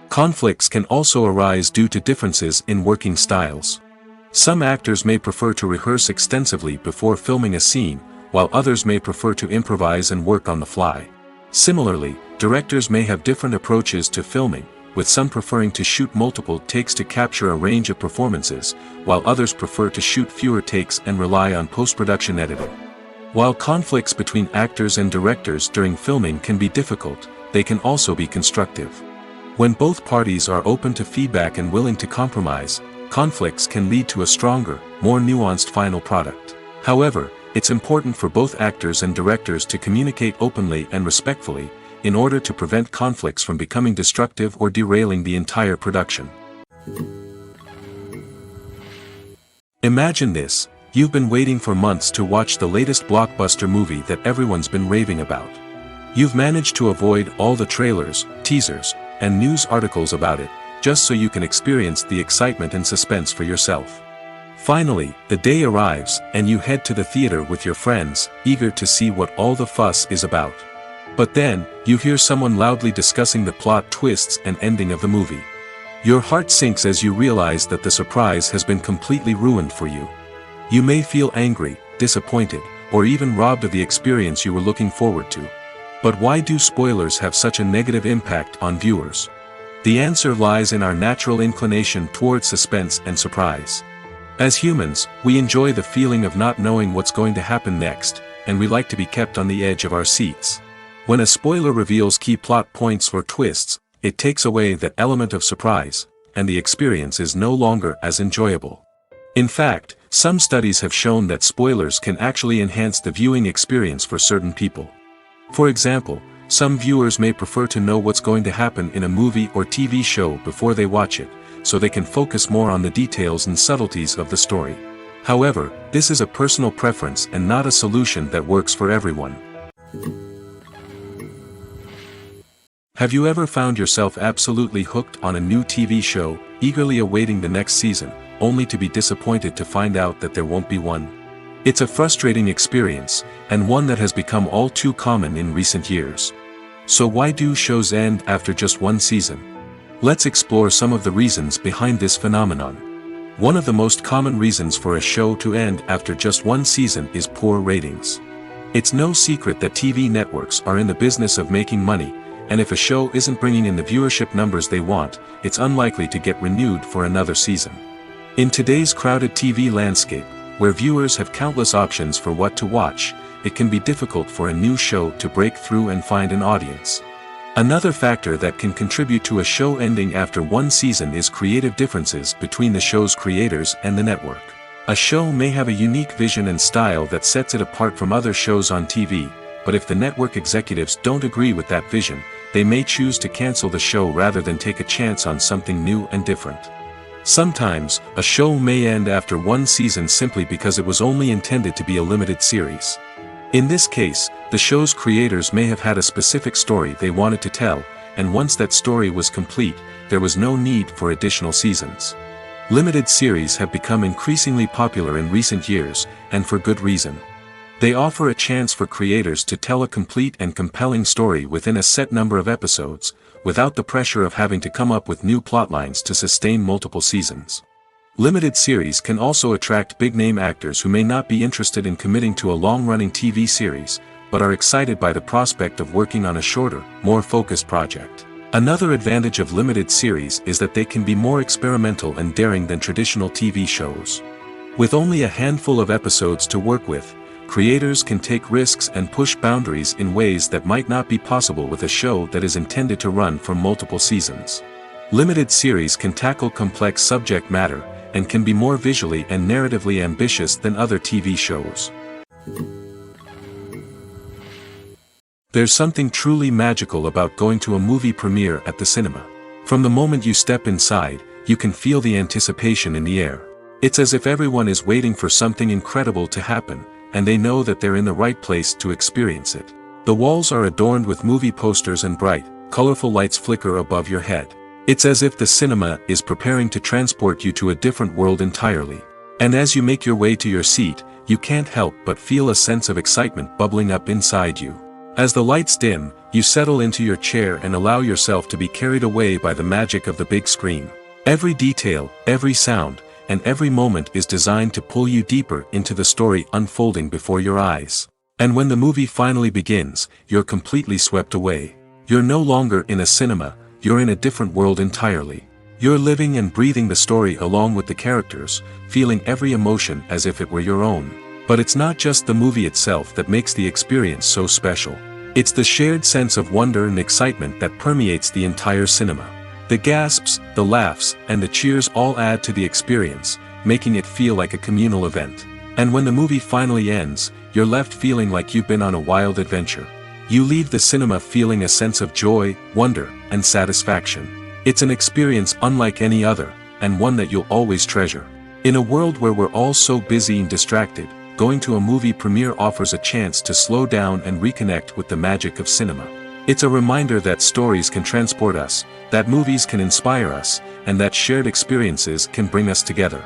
Conflicts can also arise due to differences in working styles. Some actors may prefer to rehearse extensively before filming a scene, while others may prefer to improvise and work on the fly. Similarly, directors may have different approaches to filming, with some preferring to shoot multiple takes to capture a range of performances, while others prefer to shoot fewer takes and rely on post-production editing. While conflicts between actors and directors during filming can be difficult, they can also be constructive. When both parties are open to feedback and willing to compromise, conflicts can lead to a stronger, more nuanced final product. However, it's important for both actors and directors to communicate openly and respectfully, in order to prevent conflicts from becoming destructive or derailing the entire production. Imagine this: you've been waiting for months to watch the latest blockbuster movie that everyone's been raving about. You've managed to avoid all the trailers, teasers, and news articles about it, just so you can experience the excitement and suspense for yourself. Finally, the day arrives, and you head to the theater with your friends, eager to see what all the fuss is about. But then, you hear someone loudly discussing the plot twists and ending of the movie. Your heart sinks as you realize that the surprise has been completely ruined for you. You may feel angry, disappointed, or even robbed of the experience you were looking forward to. But why do spoilers have such a negative impact on viewers? The answer lies in our natural inclination toward suspense and surprise. As humans, we enjoy the feeling of not knowing what's going to happen next, and we like to be kept on the edge of our seats. When a spoiler reveals key plot points or twists, it takes away that element of surprise, and the experience is no longer as enjoyable. In fact, some studies have shown that spoilers can actually enhance the viewing experience for certain people. For example, some viewers may prefer to know what's going to happen in a movie or TV show before they watch it, so they can focus more on the details and subtleties of the story. However, this is a personal preference and not a solution that works for everyone. Have you ever found yourself absolutely hooked on a new TV show, eagerly awaiting the next season, only to be disappointed to find out that there won't be one? It's a frustrating experience, and one that has become all too common in recent years. So why do shows end after just one season? Let's explore some of the reasons behind this phenomenon. One of the most common reasons for a show to end after just one season is poor ratings. It's no secret that TV networks are in the business of making money, and if a show isn't bringing in the viewership numbers they want, it's unlikely to get renewed for another season. In today's crowded TV landscape, where viewers have countless options for what to watch, it can be difficult for a new show to break through and find an audience. Another factor that can contribute to a show ending after one season is creative differences between the show's creators and the network. A show may have a unique vision and style that sets it apart from other shows on TV, but if the network executives don't agree with that vision, they may choose to cancel the show rather than take a chance on something new and different. Sometimes, a show may end after one season simply because it was only intended to be a limited series. In this case, the show's creators may have had a specific story they wanted to tell, and once that story was complete, there was no need for additional seasons. Limited series have become increasingly popular in recent years, and for good reason. They offer a chance for creators to tell a complete and compelling story within a set number of episodes, without the pressure of having to come up with new plotlines to sustain multiple seasons. Limited series can also attract big-name actors who may not be interested in committing to a long-running TV series, but are excited by the prospect of working on a shorter, more focused project. Another advantage of limited series is that they can be more experimental and daring than traditional TV shows. With only a handful of episodes to work with, creators can take risks and push boundaries in ways that might not be possible with a show that is intended to run for multiple seasons. Limited series can tackle complex subject matter, and can be more visually and narratively ambitious than other TV shows. There's something truly magical about going to a movie premiere at the cinema. From the moment you step inside, you can feel the anticipation in the air. It's as if everyone is waiting for something incredible to happen, and they know that they're in the right place to experience it. The walls are adorned with movie posters and bright, colorful lights flicker above your head. It's as if the cinema is preparing to transport you to a different world entirely. And as you make your way to your seat, you can't help but feel a sense of excitement bubbling up inside you. As the lights dim, you settle into your chair and allow yourself to be carried away by the magic of the big screen. Every detail, every sound, and every moment is designed to pull you deeper into the story unfolding before your eyes. And when the movie finally begins, you're completely swept away. You're no longer in a cinema, you're in a different world entirely. You're living and breathing the story along with the characters, feeling every emotion as if it were your own. But it's not just the movie itself that makes the experience so special. It's the shared sense of wonder and excitement that permeates the entire cinema. The gasps, the laughs, and the cheers all add to the experience, making it feel like a communal event. And when the movie finally ends, you're left feeling like you've been on a wild adventure. You leave the cinema feeling a sense of joy, wonder, and satisfaction. It's an experience unlike any other, and one that you'll always treasure. In a world where we're all so busy and distracted, going to a movie premiere offers a chance to slow down and reconnect with the magic of cinema. It's a reminder that stories can transport us, that movies can inspire us, and that shared experiences can bring us together.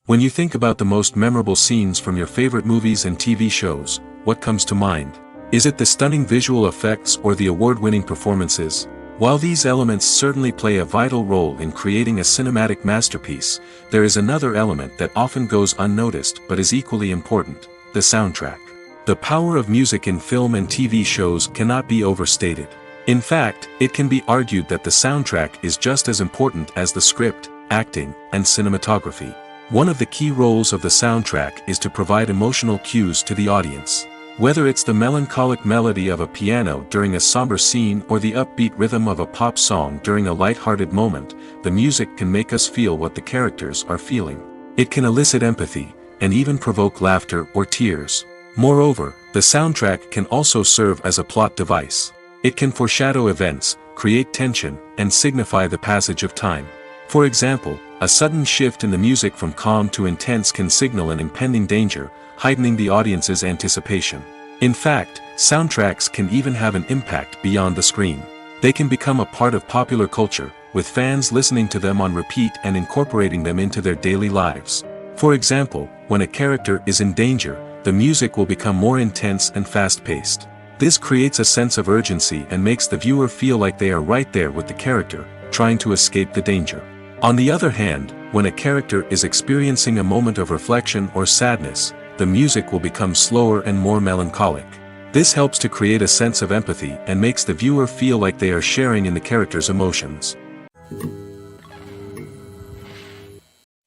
When you think about the most memorable scenes from your favorite movies and TV shows, what comes to mind? Is it the stunning visual effects or the award-winning performances? While these elements certainly play a vital role in creating a cinematic masterpiece, there is another element that often goes unnoticed but is equally important: the soundtrack. The power of music in film and TV shows cannot be overstated. In fact, it can be argued that the soundtrack is just as important as the script, acting, and cinematography. One of the key roles of the soundtrack is to provide emotional cues to the audience. Whether it's the melancholic melody of a piano during a somber scene or the upbeat rhythm of a pop song during a light-hearted moment, the music can make us feel what the characters are feeling. It can elicit empathy, and even provoke laughter or tears. Moreover, the soundtrack can also serve as a plot device. It can foreshadow events, create tension, and signify the passage of time. For example, a sudden shift in the music from calm to intense can signal an impending danger, heightening the audience's anticipation. In fact, soundtracks can even have an impact beyond the screen. They can become a part of popular culture, with fans listening to them on repeat and incorporating them into their daily lives. For example, when a character is in danger, the music will become more intense and fast-paced. This creates a sense of urgency and makes the viewer feel like they are right there with the character, trying to escape the danger. On the other hand, when a character is experiencing a moment of reflection or sadness, the music will become slower and more melancholic. This helps to create a sense of empathy and makes the viewer feel like they are sharing in the character's emotions.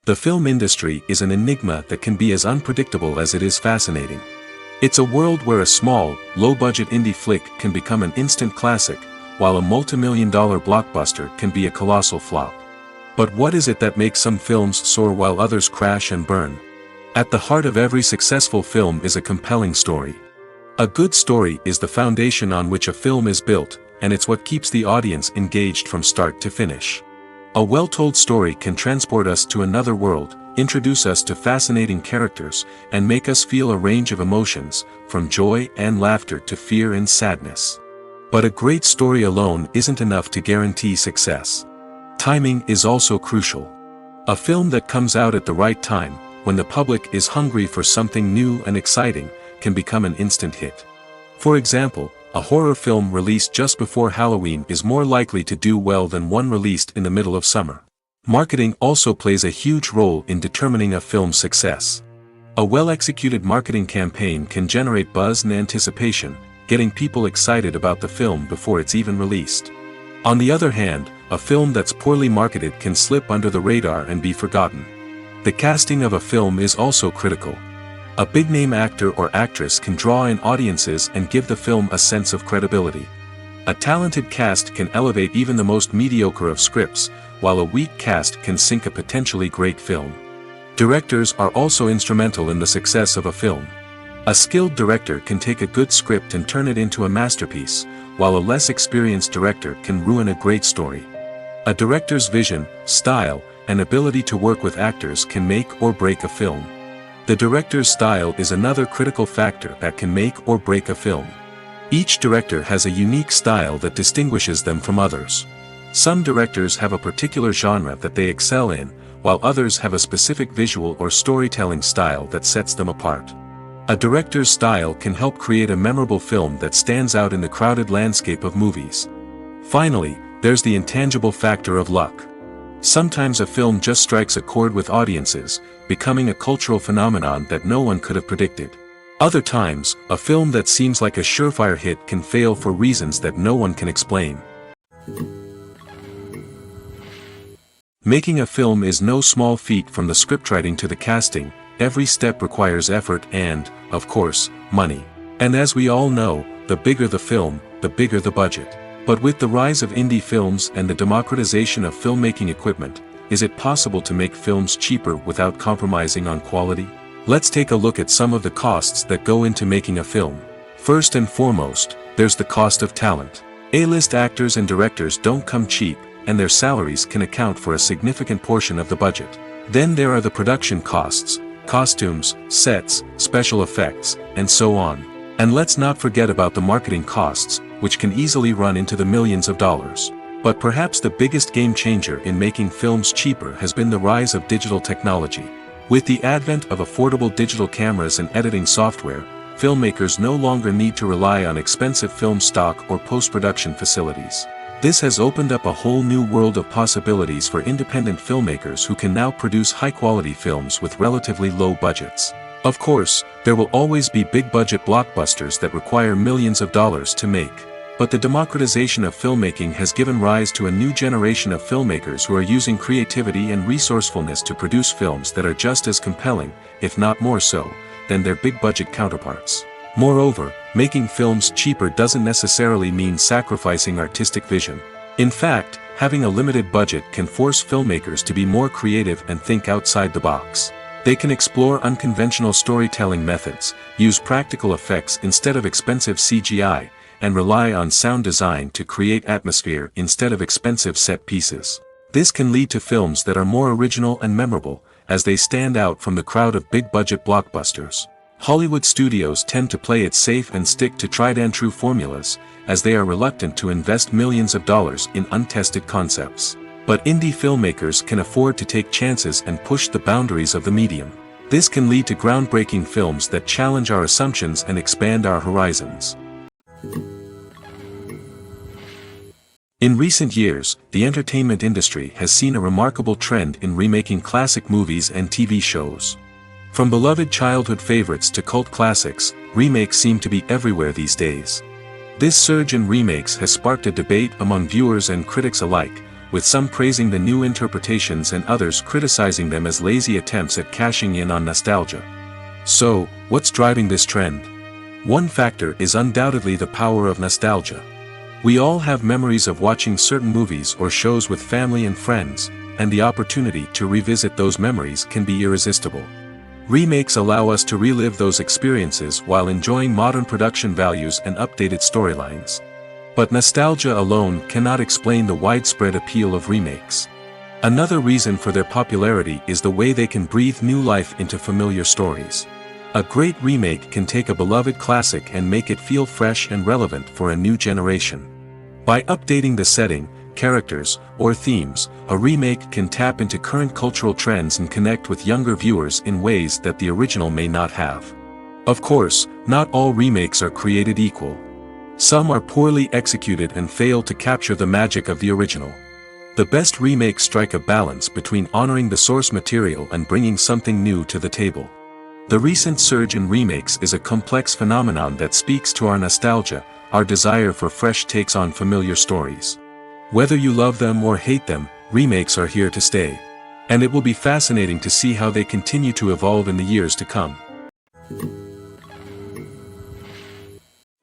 The film industry is an enigma that can be as unpredictable as it is fascinating. It's a world where a small, low-budget indie flick can become an instant classic, while a multi-million-dollar blockbuster can be a colossal flop. But what is it that makes some films soar while others crash and burn? At the heart of every successful film is a compelling story. A good story is the foundation on which a film is built, and it's what keeps the audience engaged from start to finish. A well-told story can transport us to another world, introduce us to fascinating characters, and make us feel a range of emotions, from joy and laughter to fear and sadness. But a great story alone isn't enough to guarantee success. Timing is also crucial. A film that comes out at the right time, when the public is hungry for something new and exciting, can become an instant hit. For example, a horror film released just before Halloween is more likely to do well than one released in the middle of summer. Marketing also plays a huge role in determining a film's success. A well-executed marketing campaign can generate buzz and anticipation, getting people excited about the film before it's even released. On the other hand, a film that's poorly marketed can slip under the radar and be forgotten. The casting of a film is also critical. A big-name actor or actress can draw in audiences and give the film a sense of credibility. A talented cast can elevate even the most mediocre of scripts, while a weak cast can sink a potentially great film. Directors are also instrumental in the success of a film. A skilled director can take a good script and turn it into a masterpiece, while a less experienced director can ruin a great story. A director's vision, style, and ability to work with actors can make or break a film. The director's style is another critical factor that can make or break a film. Each director has a unique style that distinguishes them from others. Some directors have a particular genre that they excel in, while others have a specific visual or storytelling style that sets them apart. A director's style can help create a memorable film that stands out in the crowded landscape of movies. Finally, there's the intangible factor of luck. Sometimes a film just strikes a chord with audiences, becoming a cultural phenomenon that no one could have predicted. Other times, a film that seems like a surefire hit can fail for reasons that no one can explain. Making a film is no small feat. From the scriptwriting to the casting, every step requires effort and, of course, money. And as we all know, the bigger the film, the bigger the budget. But with the rise of indie films and the democratization of filmmaking equipment, is it possible to make films cheaper without compromising on quality? Let's take a look at some of the costs that go into making a film. First and foremost, there's the cost of talent. A-list actors and directors don't come cheap, and their salaries can account for a significant portion of the budget. Then there are the production costs, costumes, sets, special effects, and so on. And let's not forget about the marketing costs, which can easily run into the millions of dollars. But perhaps the biggest game changer in making films cheaper has been the rise of digital technology. With the advent of affordable digital cameras and editing software, filmmakers no longer need to rely on expensive film stock or post-production facilities. This has opened up a whole new world of possibilities for independent filmmakers who can now produce high-quality films with relatively low budgets. Of course, there will always be big-budget blockbusters that require millions of dollars to make. But the democratization of filmmaking has given rise to a new generation of filmmakers who are using creativity and resourcefulness to produce films that are just as compelling, if not more so, than their big-budget counterparts. Moreover, making films cheaper doesn't necessarily mean sacrificing artistic vision. In fact, having a limited budget can force filmmakers to be more creative and think outside the box. They can explore unconventional storytelling methods, use practical effects instead of expensive CGI, and rely on sound design to create atmosphere instead of expensive set pieces. This can lead to films that are more original and memorable, as they stand out from the crowd of big-budget blockbusters. Hollywood studios tend to play it safe and stick to tried-and-true formulas, as they are reluctant to invest millions of dollars in untested concepts. But indie filmmakers can afford to take chances and push the boundaries of the medium. This can lead to groundbreaking films that challenge our assumptions and expand our horizons. In recent years, the entertainment industry has seen a remarkable trend in remaking classic movies and TV shows. From beloved childhood favorites to cult classics, remakes seem to be everywhere these days. This surge in remakes has sparked a debate among viewers and critics alike, with some praising the new interpretations and others criticizing them as lazy attempts at cashing in on nostalgia. So, what's driving this trend? One factor is undoubtedly the power of nostalgia. We all have memories of watching certain movies or shows with family and friends, and the opportunity to revisit those memories can be irresistible. Remakes allow us to relive those experiences while enjoying modern production values and updated storylines. But nostalgia alone cannot explain the widespread appeal of remakes. Another reason for their popularity is the way they can breathe new life into familiar stories. A great remake can take a beloved classic and make it feel fresh and relevant for a new generation. By updating the setting, characters, or themes, a remake can tap into current cultural trends and connect with younger viewers in ways that the original may not have. Of course, not all remakes are created equal. Some are poorly executed and fail to capture the magic of the original. The best remakes strike a balance between honoring the source material and bringing something new to the table. The recent surge in remakes is a complex phenomenon that speaks to our nostalgia, our desire for fresh takes on familiar stories. Whether you love them or hate them, remakes are here to stay. And it will be fascinating to see how they continue to evolve in the years to come.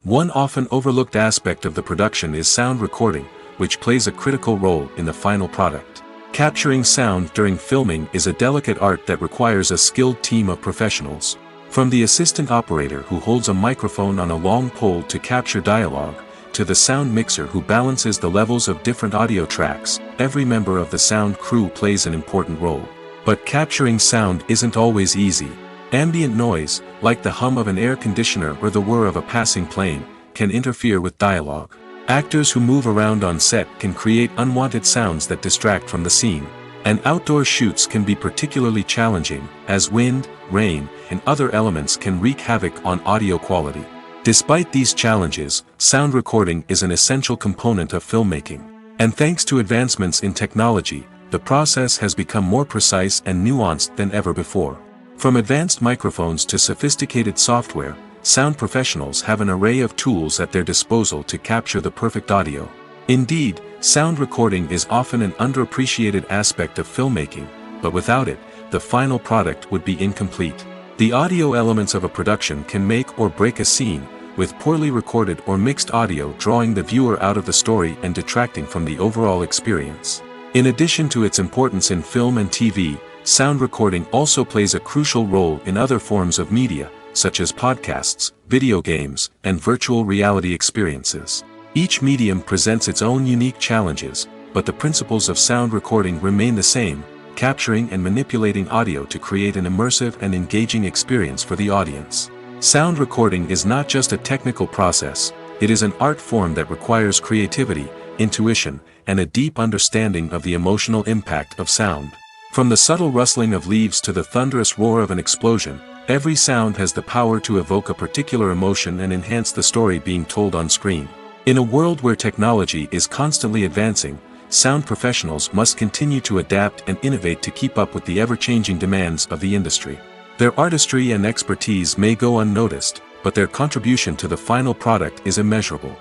One often overlooked aspect of the production is sound recording, which plays a critical role in the final product. Capturing sound during filming is a delicate art that requires a skilled team of professionals. From the assistant operator who holds a microphone on a long pole to capture dialogue, to the sound mixer who balances the levels of different audio tracks, every member of the sound crew plays an important role. But capturing sound isn't always easy. Ambient noise, like the hum of an air conditioner or the whir of a passing plane, can interfere with dialogue. Actors who move around on set can create unwanted sounds that distract from the scene. And outdoor shoots can be particularly challenging, as wind, rain, and other elements can wreak havoc on audio quality. Despite these challenges, sound recording is an essential component of filmmaking. And thanks to advancements in technology, the process has become more precise and nuanced than ever before. From advanced microphones to sophisticated software, sound professionals have an array of tools at their disposal to capture the perfect audio. Indeed, sound recording is often an underappreciated aspect of filmmaking, but without it, the final product would be incomplete. The audio elements of a production can make or break a scene, with poorly recorded or mixed audio drawing the viewer out of the story and detracting from the overall experience. In addition to its importance in film and TV, sound recording also plays a crucial role in other forms of media, such as podcasts, video games, and virtual reality experiences. Each medium presents its own unique challenges, but the principles of sound recording remain the same, capturing and manipulating audio to create an immersive and engaging experience for the audience. Sound recording is not just a technical process, it is an art form that requires creativity, intuition, and a deep understanding of the emotional impact of sound. From the subtle rustling of leaves to the thunderous roar of an explosion, every sound has the power to evoke a particular emotion and enhance the story being told on screen. In a world where technology is constantly advancing, sound professionals must continue to adapt and innovate to keep up with the ever-changing demands of the industry. Their artistry and expertise may go unnoticed, but their contribution to the final product is immeasurable.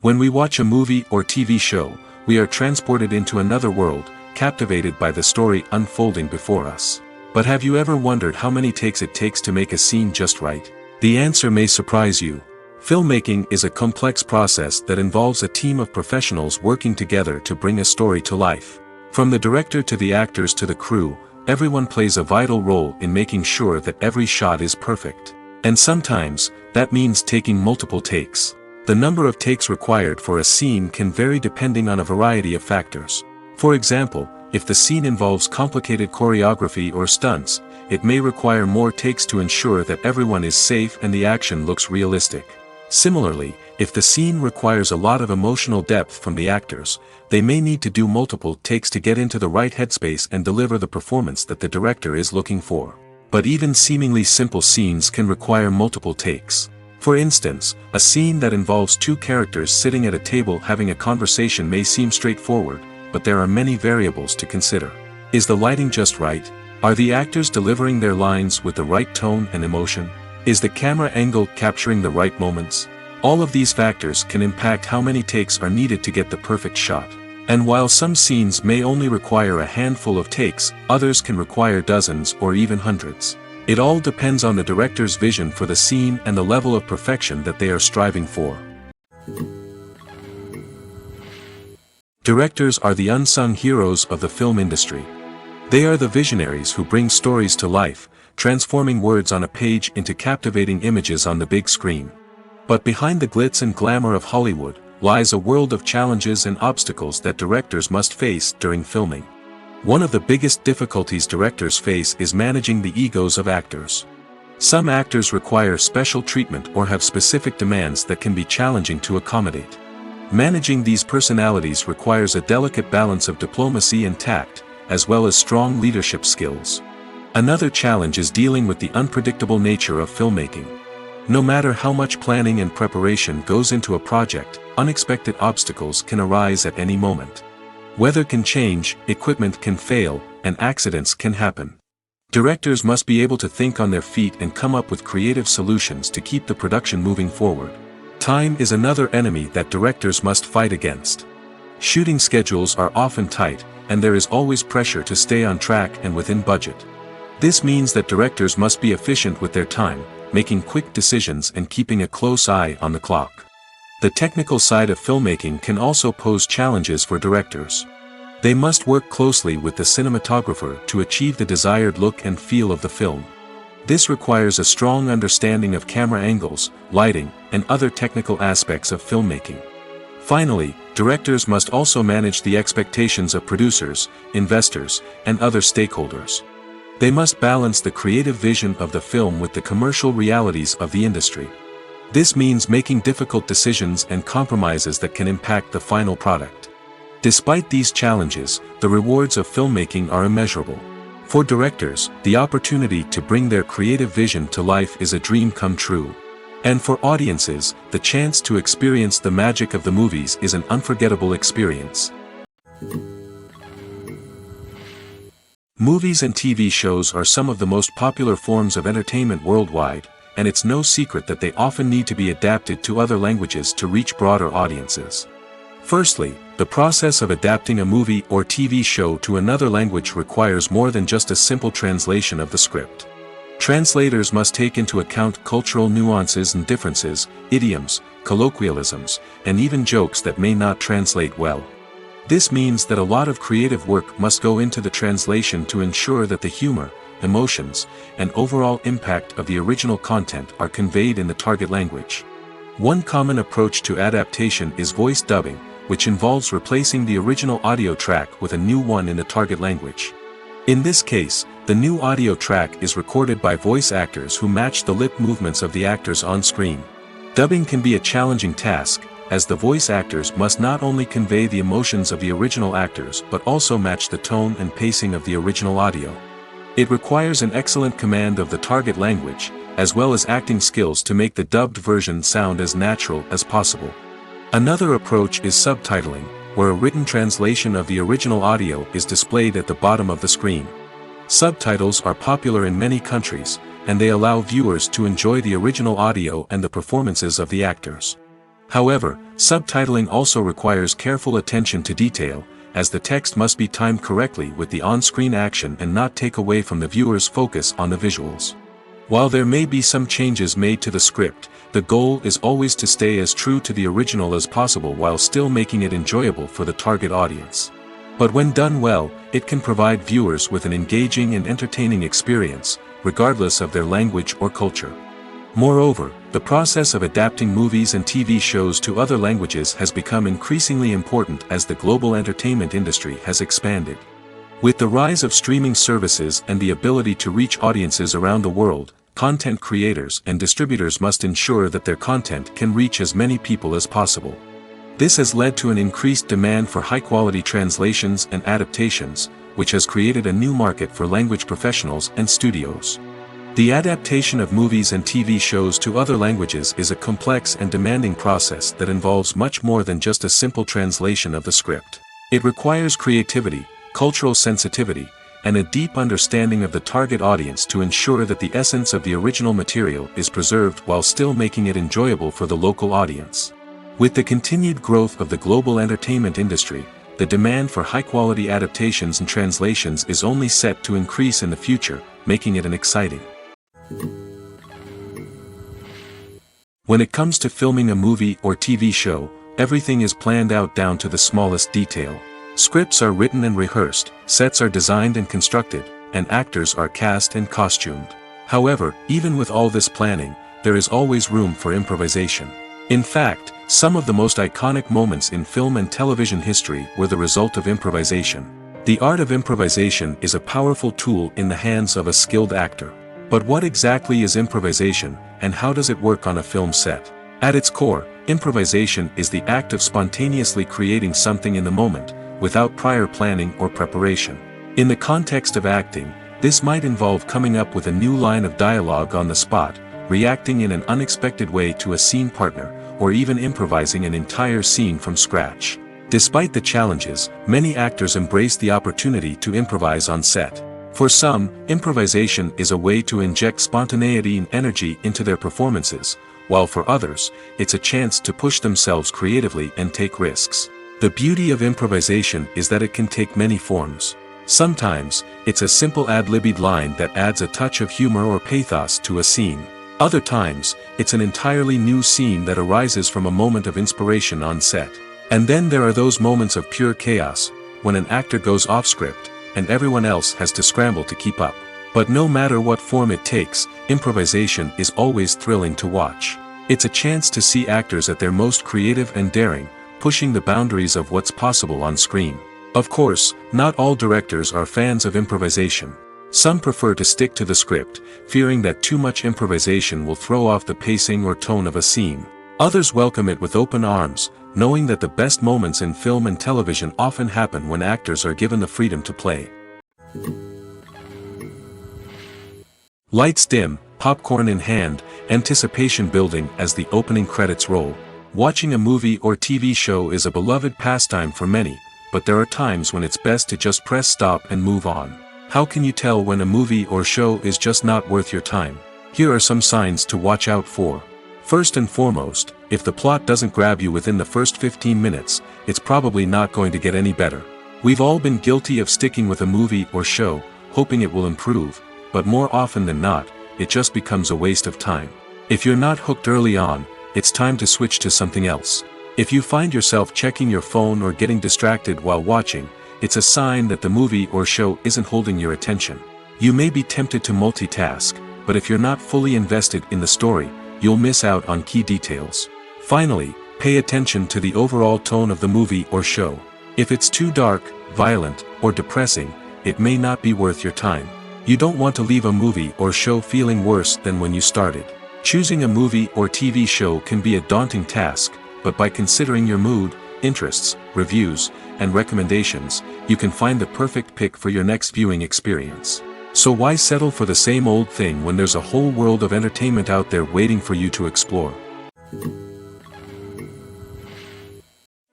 When we watch a movie or TV show, we are transported into another world, captivated by the story unfolding before us. But have you ever wondered how many takes it takes to make a scene just right? The answer may surprise you. Filmmaking is a complex process that involves a team of professionals working together to bring a story to life. From the director to the actors to the crew, everyone plays a vital role in making sure that every shot is perfect. And sometimes, that means taking multiple takes. The number of takes required for a scene can vary depending on a variety of factors. For example, if the scene involves complicated choreography or stunts, it may require more takes to ensure that everyone is safe and the action looks realistic. Similarly, if the scene requires a lot of emotional depth from the actors, they may need to do multiple takes to get into the right headspace and deliver the performance that the director is looking for. But even seemingly simple scenes can require multiple takes. For instance, a scene that involves two characters sitting at a table having a conversation may seem straightforward, but there are many variables to consider. Is the lighting just right? Are the actors delivering their lines with the right tone and emotion? Is the camera angle capturing the right moments? All of these factors can impact how many takes are needed to get the perfect shot. And while some scenes may only require a handful of takes, others can require dozens or even hundreds. It all depends on the director's vision for the scene and the level of perfection that they are striving for. Directors are the unsung heroes of the film industry. They are the visionaries who bring stories to life, transforming words on a page into captivating images on the big screen. But behind the glitz and glamour of Hollywood, lies a world of challenges and obstacles that directors must face during filming. One of the biggest difficulties directors face is managing the egos of actors. Some actors require special treatment or have specific demands that can be challenging to accommodate. Managing these personalities requires a delicate balance of diplomacy and tact, as well as strong leadership skills. Another challenge is dealing with the unpredictable nature of filmmaking. No matter how much planning and preparation goes into a project, unexpected obstacles can arise at any moment. Weather can change, equipment can fail, and accidents can happen. Directors must be able to think on their feet and come up with creative solutions to keep the production moving forward. Time is another enemy that directors must fight against. Shooting schedules are often tight, and there is always pressure to stay on track and within budget. This means that directors must be efficient with their time, making quick decisions and keeping a close eye on the clock. The technical side of filmmaking can also pose challenges for directors. They must work closely with the cinematographer to achieve the desired look and feel of the film. This requires a strong understanding of camera angles, lighting, and other technical aspects of filmmaking. Finally, directors must also manage the expectations of producers, investors, and other stakeholders. They must balance the creative vision of the film with the commercial realities of the industry. This means making difficult decisions and compromises that can impact the final product. Despite these challenges, the rewards of filmmaking are immeasurable. For directors, the opportunity to bring their creative vision to life is a dream come true. And for audiences, the chance to experience the magic of the movies is an unforgettable experience. Movies and TV shows are some of the most popular forms of entertainment worldwide, and it's no secret that they often need to be adapted to other languages to reach broader audiences. Firstly, the process of adapting a movie or TV show to another language requires more than just a simple translation of the script. Translators must take into account cultural nuances and differences, idioms, colloquialisms, and even jokes that may not translate well. This means that a lot of creative work must go into the translation to ensure that the humor, emotions, and overall impact of the original content are conveyed in the target language. One common approach to adaptation is voice dubbing, which involves replacing the original audio track with a new one in the target language. In this case, the new audio track is recorded by voice actors who match the lip movements of the actors on screen. Dubbing can be a challenging task, as the voice actors must not only convey the emotions of the original actors but also match the tone and pacing of the original audio. It requires an excellent command of the target language, as well as acting skills to make the dubbed version sound as natural as possible. Another approach is subtitling, where a written translation of the original audio is displayed at the bottom of the screen. Subtitles are popular in many countries, and they allow viewers to enjoy the original audio and the performances of the actors. However, subtitling also requires careful attention to detail, as the text must be timed correctly with the on-screen action and not take away from the viewer's focus on the visuals. While there may be some changes made to the script, the goal is always to stay as true to the original as possible while still making it enjoyable for the target audience. But when done well, it can provide viewers with an engaging and entertaining experience, regardless of their language or culture. Moreover, the process of adapting movies and TV shows to other languages has become increasingly important as the global entertainment industry has expanded. With the rise of streaming services and the ability to reach audiences around the world, content creators and distributors must ensure that their content can reach as many people as possible. This has led to an increased demand for high-quality translations and adaptations, which has created a new market for language professionals and studios. The adaptation of movies and TV shows to other languages is a complex and demanding process that involves much more than just a simple translation of the script. It requires creativity, cultural sensitivity, and a deep understanding of the target audience to ensure that the essence of the original material is preserved while still making it enjoyable for the local audience. With the continued growth of the global entertainment industry, the demand for high-quality adaptations and translations is only set to increase in the future, making it an exciting. When it comes to filming a movie or TV show, everything is planned out down to the smallest detail. Scripts are written and rehearsed, sets are designed and constructed, and actors are cast and costumed. However, even with all this planning, there is always room for improvisation. In fact, some of the most iconic moments in film and television history were the result of improvisation. The art of improvisation is a powerful tool in the hands of a skilled actor. But what exactly is improvisation, and how does it work on a film set? At its core, improvisation is the act of spontaneously creating something in the moment, without prior planning or preparation. In the context of acting, this might involve coming up with a new line of dialogue on the spot, reacting in an unexpected way to a scene partner, or even improvising an entire scene from scratch. Despite the challenges, many actors embrace the opportunity to improvise on set. For some, improvisation is a way to inject spontaneity and energy into their performances, while for others, it's a chance to push themselves creatively and take risks. The beauty of improvisation is that it can take many forms. Sometimes, it's a simple ad-libbed line that adds a touch of humor or pathos to a scene. Other times, it's an entirely new scene that arises from a moment of inspiration on set. And then there are those moments of pure chaos, when an actor goes off script, and everyone else has to scramble to keep up. But no matter what form it takes, improvisation is always thrilling to watch. It's a chance to see actors at their most creative and daring, pushing the boundaries of what's possible on screen. Of course, not all directors are fans of improvisation. Some prefer to stick to the script, fearing that too much improvisation will throw off the pacing or tone of a scene. Others welcome it with open arms, knowing that the best moments in film and television often happen when actors are given the freedom to play. Lights dim, popcorn in hand, anticipation building as the opening credits roll. Watching a movie or TV show is a beloved pastime for many, but there are times when it's best to just press stop and move on. How can you tell when a movie or show is just not worth your time? Here are some signs to watch out for. First and foremost, if the plot doesn't grab you within the first 15 minutes, it's probably not going to get any better. We've all been guilty of sticking with a movie or show, hoping it will improve, but more often than not, it just becomes a waste of time. If you're not hooked early on, it's time to switch to something else. If you find yourself checking your phone or getting distracted while watching, it's a sign that the movie or show isn't holding your attention. You may be tempted to multitask, but if you're not fully invested in the story, you'll miss out on key details. Finally, pay attention to the overall tone of the movie or show. If it's too dark, violent, or depressing, it may not be worth your time. You don't want to leave a movie or show feeling worse than when you started. Choosing a movie or TV show can be a daunting task, but by considering your mood, interests, reviews, and recommendations, you can find the perfect pick for your next viewing experience. So why settle for the same old thing when there's a whole world of entertainment out there waiting for you to explore?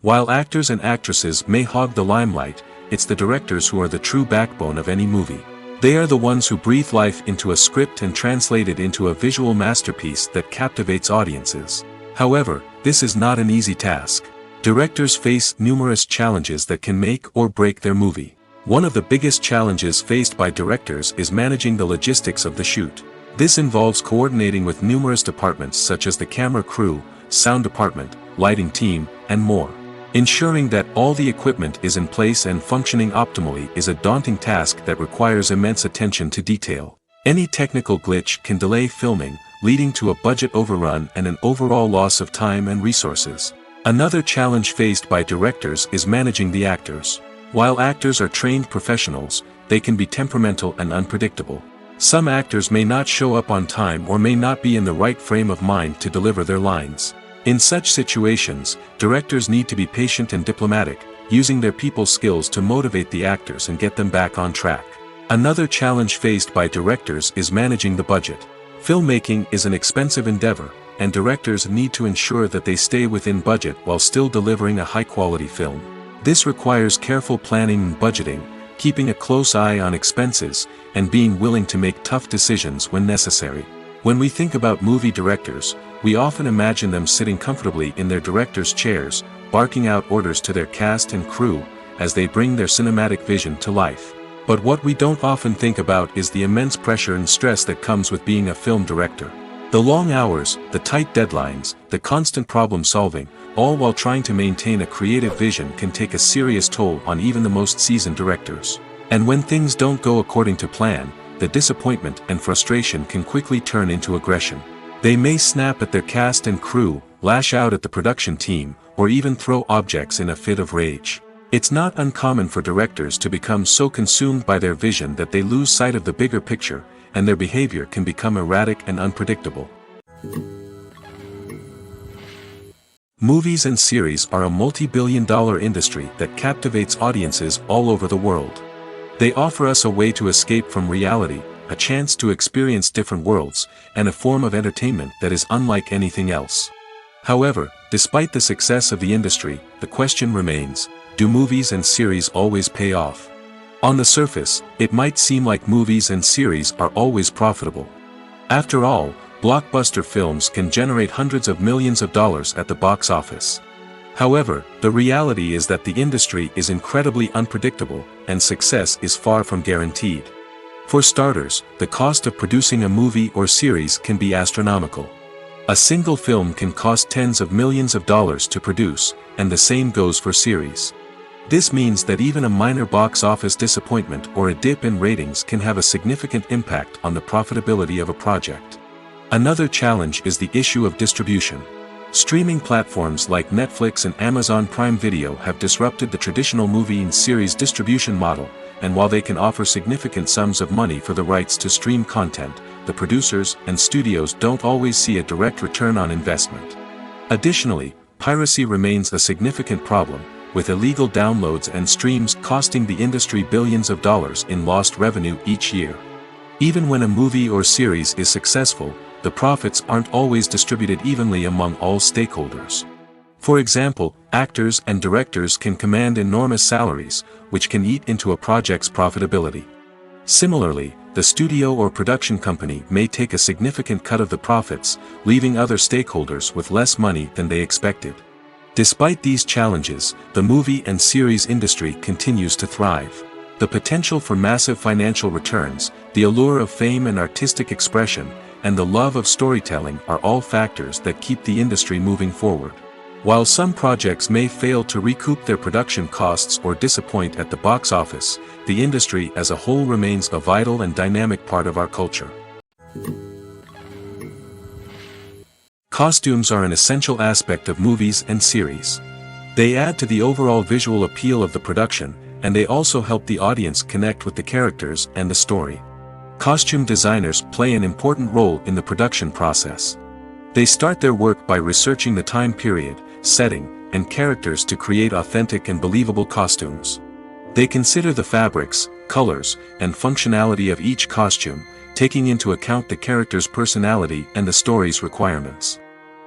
While actors and actresses may hog the limelight, it's the directors who are the true backbone of any movie. They are the ones who breathe life into a script and translate it into a visual masterpiece that captivates audiences. However, this is not an easy task. Directors face numerous challenges that can make or break their movie. One of the biggest challenges faced by directors is managing the logistics of the shoot. This involves coordinating with numerous departments such as the camera crew, sound department, lighting team, and more. Ensuring that all the equipment is in place and functioning optimally is a daunting task that requires immense attention to detail. Any technical glitch can delay filming, leading to a budget overrun and an overall loss of time and resources. Another challenge faced by directors is managing the actors. While actors are trained professionals, they can be temperamental and unpredictable. Some actors may not show up on time or may not be in the right frame of mind to deliver their lines. In such situations, directors need to be patient and diplomatic, using their people skills to motivate the actors and get them back on track. Another challenge faced by directors is managing the budget. Filmmaking is an expensive endeavor, and directors need to ensure that they stay within budget while still delivering a high-quality film. This requires careful planning and budgeting, keeping a close eye on expenses, and being willing to make tough decisions when necessary. When we think about movie directors, we often imagine them sitting comfortably in their director's chairs, barking out orders to their cast and crew, as they bring their cinematic vision to life. But what we don't often think about is the immense pressure and stress that comes with being a film director. The long hours, the tight deadlines, the constant problem solving, all while trying to maintain a creative vision can take a serious toll on even the most seasoned directors. And when things don't go according to plan, the disappointment and frustration can quickly turn into aggression. They may snap at their cast and crew, lash out at the production team, or even throw objects in a fit of rage. It's not uncommon for directors to become so consumed by their vision that they lose sight of the bigger picture, and their behavior can become erratic and unpredictable. Movies and series are a multi-billion-dollar industry that captivates audiences all over the world. They offer us a way to escape from reality, a chance to experience different worlds, and a form of entertainment that is unlike anything else. However, despite the success of the industry, the question remains, do movies and series always pay off? On the surface, it might seem like movies and series are always profitable. After all, blockbuster films can generate hundreds of millions of dollars at the box office. However, the reality is that the industry is incredibly unpredictable, and success is far from guaranteed. For starters, the cost of producing a movie or series can be astronomical. A single film can cost tens of millions of dollars to produce, and the same goes for series. This means that even a minor box office disappointment or a dip in ratings can have a significant impact on the profitability of a project. Another challenge is the issue of distribution. Streaming platforms like Netflix and Amazon Prime Video have disrupted the traditional movie and series distribution model, and while they can offer significant sums of money for the rights to stream content, the producers and studios don't always see a direct return on investment. Additionally, piracy remains a significant problem, with illegal downloads and streams costing the industry billions of dollars in lost revenue each year. Even when a movie or series is successful, the profits aren't always distributed evenly among all stakeholders. For example, actors and directors can command enormous salaries, which can eat into a project's profitability. Similarly, the studio or production company may take a significant cut of the profits, leaving other stakeholders with less money than they expected. Despite these challenges, the movie and series industry continues to thrive. The potential for massive financial returns, the allure of fame and artistic expression, and the love of storytelling are all factors that keep the industry moving forward. While some projects may fail to recoup their production costs or disappoint at the box office, the industry as a whole remains a vital and dynamic part of our culture. Costumes are an essential aspect of movies and series. They add to the overall visual appeal of the production, and they also help the audience connect with the characters and the story. Costume designers play an important role in the production process. They start their work by researching the time period, setting, and characters to create authentic and believable costumes. They consider the fabrics, colors, and functionality of each costume, taking into account the character's personality and the story's requirements.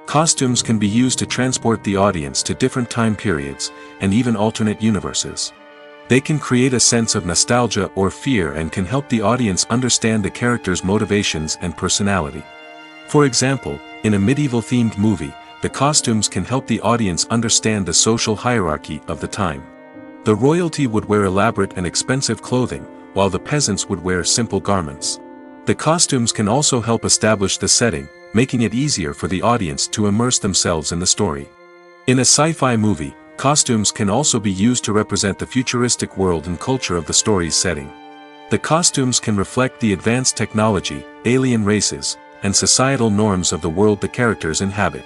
Costumes can be used to transport the audience to different time periods, and even alternate universes. They can create a sense of nostalgia or fear and can help the audience understand the character's motivations and personality. For example, in a medieval-themed movie, the costumes can help the audience understand the social hierarchy of the time. The royalty would wear elaborate and expensive clothing, while the peasants would wear simple garments. The costumes can also help establish the setting, making it easier for the audience to immerse themselves in the story. In a sci-fi movie, costumes can also be used to represent the futuristic world and culture of the story's setting. The costumes can reflect the advanced technology, alien races, and societal norms of the world the characters inhabit.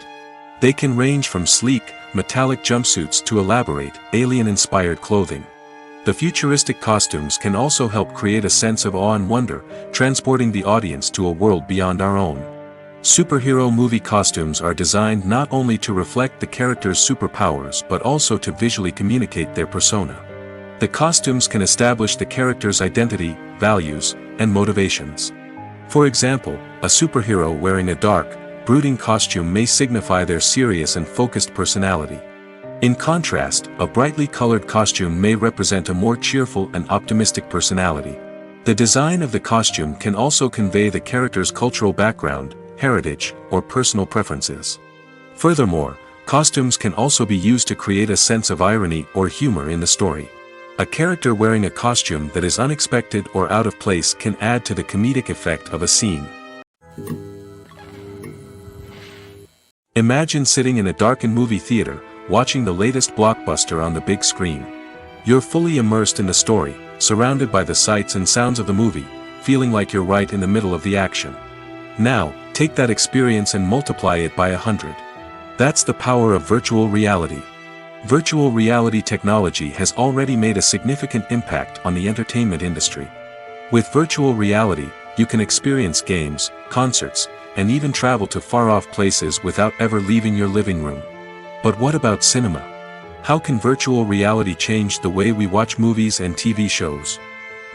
They can range from sleek, metallic jumpsuits to elaborate, alien-inspired clothing. The futuristic costumes can also help create a sense of awe and wonder, transporting the audience to a world beyond our own. Superhero movie costumes are designed not only to reflect the character's superpowers but also to visually communicate their persona. The costumes can establish the character's identity, values, and motivations. For example, a superhero wearing a dark, brooding costume may signify their serious and focused personality. In contrast, a brightly colored costume may represent a more cheerful and optimistic personality. The design of the costume can also convey the character's cultural background, heritage, or personal preferences. Furthermore, costumes can also be used to create a sense of irony or humor in the story. A character wearing a costume that is unexpected or out of place can add to the comedic effect of a scene. Imagine sitting in a darkened movie theater, watching the latest blockbuster on the big screen. You're fully immersed in the story, surrounded by the sights and sounds of the movie, feeling like you're right in the middle of the action. Now, take that experience and multiply it by 100. That's the power of virtual reality. Virtual reality technology has already made a significant impact on the entertainment industry. With virtual reality, you can experience games, concerts, and even travel to far-off places without ever leaving your living room. But what about cinema? How can virtual reality change the way we watch movies and TV shows?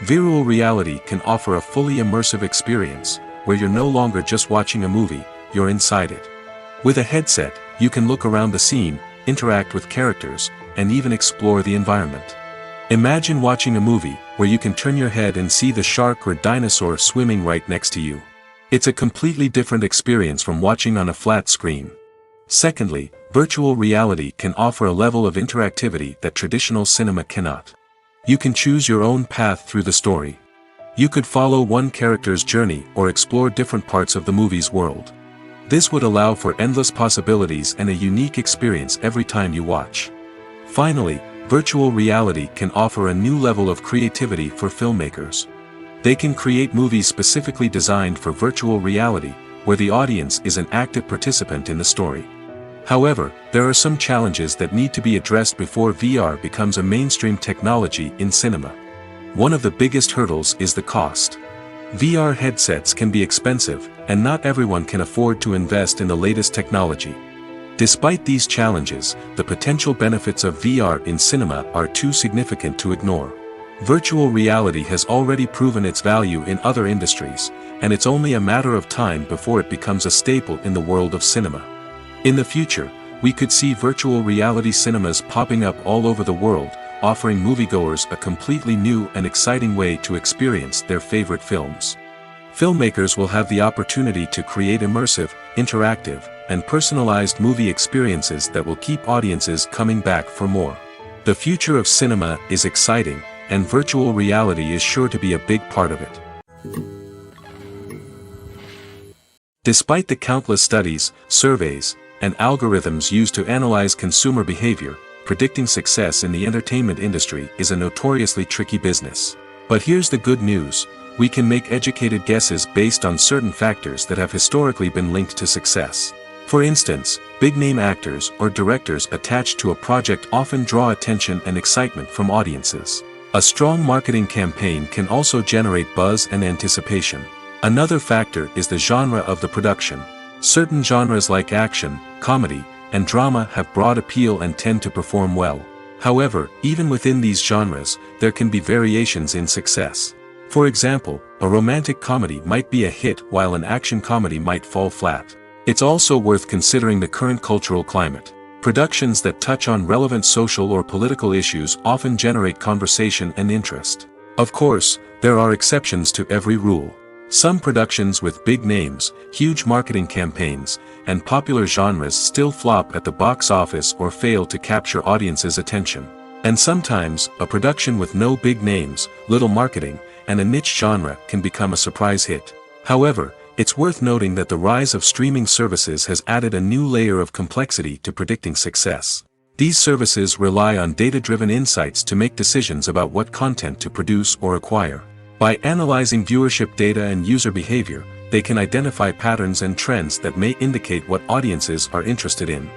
Virtual reality can offer a fully immersive experience, where you're no longer just watching a movie, you're inside it. With a headset, you can look around the scene, interact with characters, and even explore the environment. Imagine watching a movie where you can turn your head and see the shark or dinosaur swimming right next to you. It's a completely different experience from watching on a flat screen. Secondly, virtual reality can offer a level of interactivity that traditional cinema cannot. You can choose your own path through the story. You could follow one character's journey or explore different parts of the movie's world. This would allow for endless possibilities and a unique experience every time you watch. Finally, virtual reality can offer a new level of creativity for filmmakers. They can create movies specifically designed for virtual reality, where the audience is an active participant in the story. However, there are some challenges that need to be addressed before VR becomes a mainstream technology in cinema. One of the biggest hurdles is the cost. VR headsets can be expensive, and not everyone can afford to invest in the latest technology. Despite these challenges, the potential benefits of VR in cinema are too significant to ignore. Virtual reality has already proven its value in other industries, and it's only a matter of time before it becomes a staple in the world of cinema. In the future, we could see virtual reality cinemas popping up all over the world, offering moviegoers a completely new and exciting way to experience their favorite films. Filmmakers will have the opportunity to create immersive, interactive, and personalized movie experiences that will keep audiences coming back for more. The future of cinema is exciting, and virtual reality is sure to be a big part of it. Despite the countless studies, surveys, and algorithms used to analyze consumer behavior, predicting success in the entertainment industry is a notoriously tricky business. But here's the good news: we can make educated guesses based on certain factors that have historically been linked to success. For instance, big-name actors or directors attached to a project often draw attention and excitement from audiences. A strong marketing campaign can also generate buzz and anticipation. Another factor is the genre of the production. Certain genres like action, comedy, and drama have broad appeal and tend to perform well. However, even within these genres, there can be variations in success. For example, a romantic comedy might be a hit while an action comedy might fall flat. It's also worth considering the current cultural climate. Productions that touch on relevant social or political issues often generate conversation and interest. Of course, there are exceptions to every rule. Some productions with big names, huge marketing campaigns, and popular genres still flop at the box office or fail to capture audiences' attention. And sometimes, a production with no big names, little marketing, and a niche genre can become a surprise hit. However, it's worth noting that the rise of streaming services has added a new layer of complexity to predicting success. These services rely on data-driven insights to make decisions about what content to produce or acquire. By analyzing viewership data and user behavior, they can identify patterns and trends that may indicate what audiences are interested in.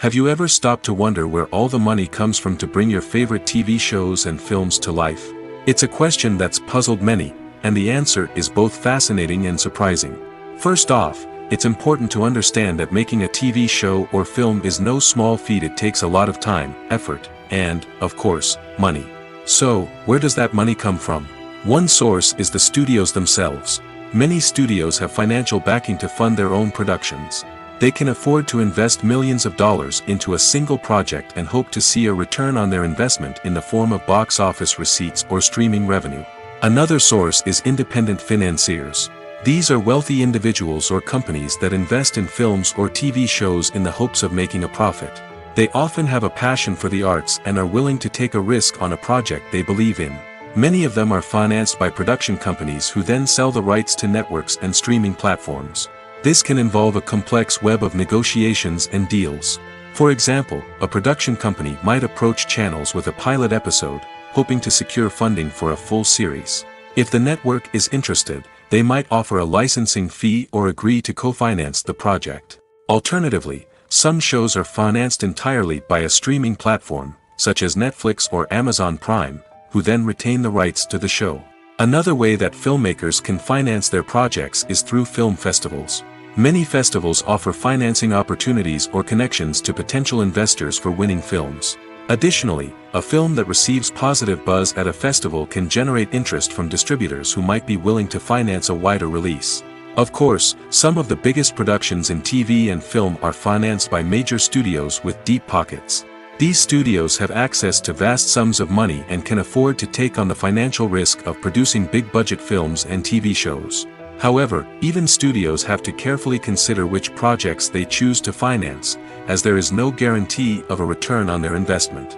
Have you ever stopped to wonder where all the money comes from to bring your favorite TV shows and films to life? It's a question that's puzzled many, and the answer is both fascinating and surprising. First off, it's important to understand that making a TV show or film is no small feat. It takes a lot of time, effort, and, of course, money. So, where does that money come from? One source is the studios themselves. Many studios have financial backing to fund their own productions. They can afford to invest millions of dollars into a single project and hope to see a return on their investment in the form of box office receipts or streaming revenue. Another source is independent financiers. These are wealthy individuals or companies that invest in films or TV shows in the hopes of making a profit. They often have a passion for the arts and are willing to take a risk on a project they believe in. Many of them are financed by production companies who then sell the rights to networks and streaming platforms. This can involve a complex web of negotiations and deals. For example, a production company might approach channels with a pilot episode, hoping to secure funding for a full series. If the network is interested, they might offer a licensing fee or agree to co-finance the project. Alternatively, some shows are financed entirely by a streaming platform, such as Netflix or Amazon Prime, who then retain the rights to the show. Another way that filmmakers can finance their projects is through film festivals. Many festivals offer financing opportunities or connections to potential investors for winning films. Additionally, a film that receives positive buzz at a festival can generate interest from distributors who might be willing to finance a wider release. Of course, some of the biggest productions in TV and film are financed by major studios with deep pockets. These studios have access to vast sums of money and can afford to take on the financial risk of producing big-budget films and TV shows. However, even studios have to carefully consider which projects they choose to finance, as there is no guarantee of a return on their investment.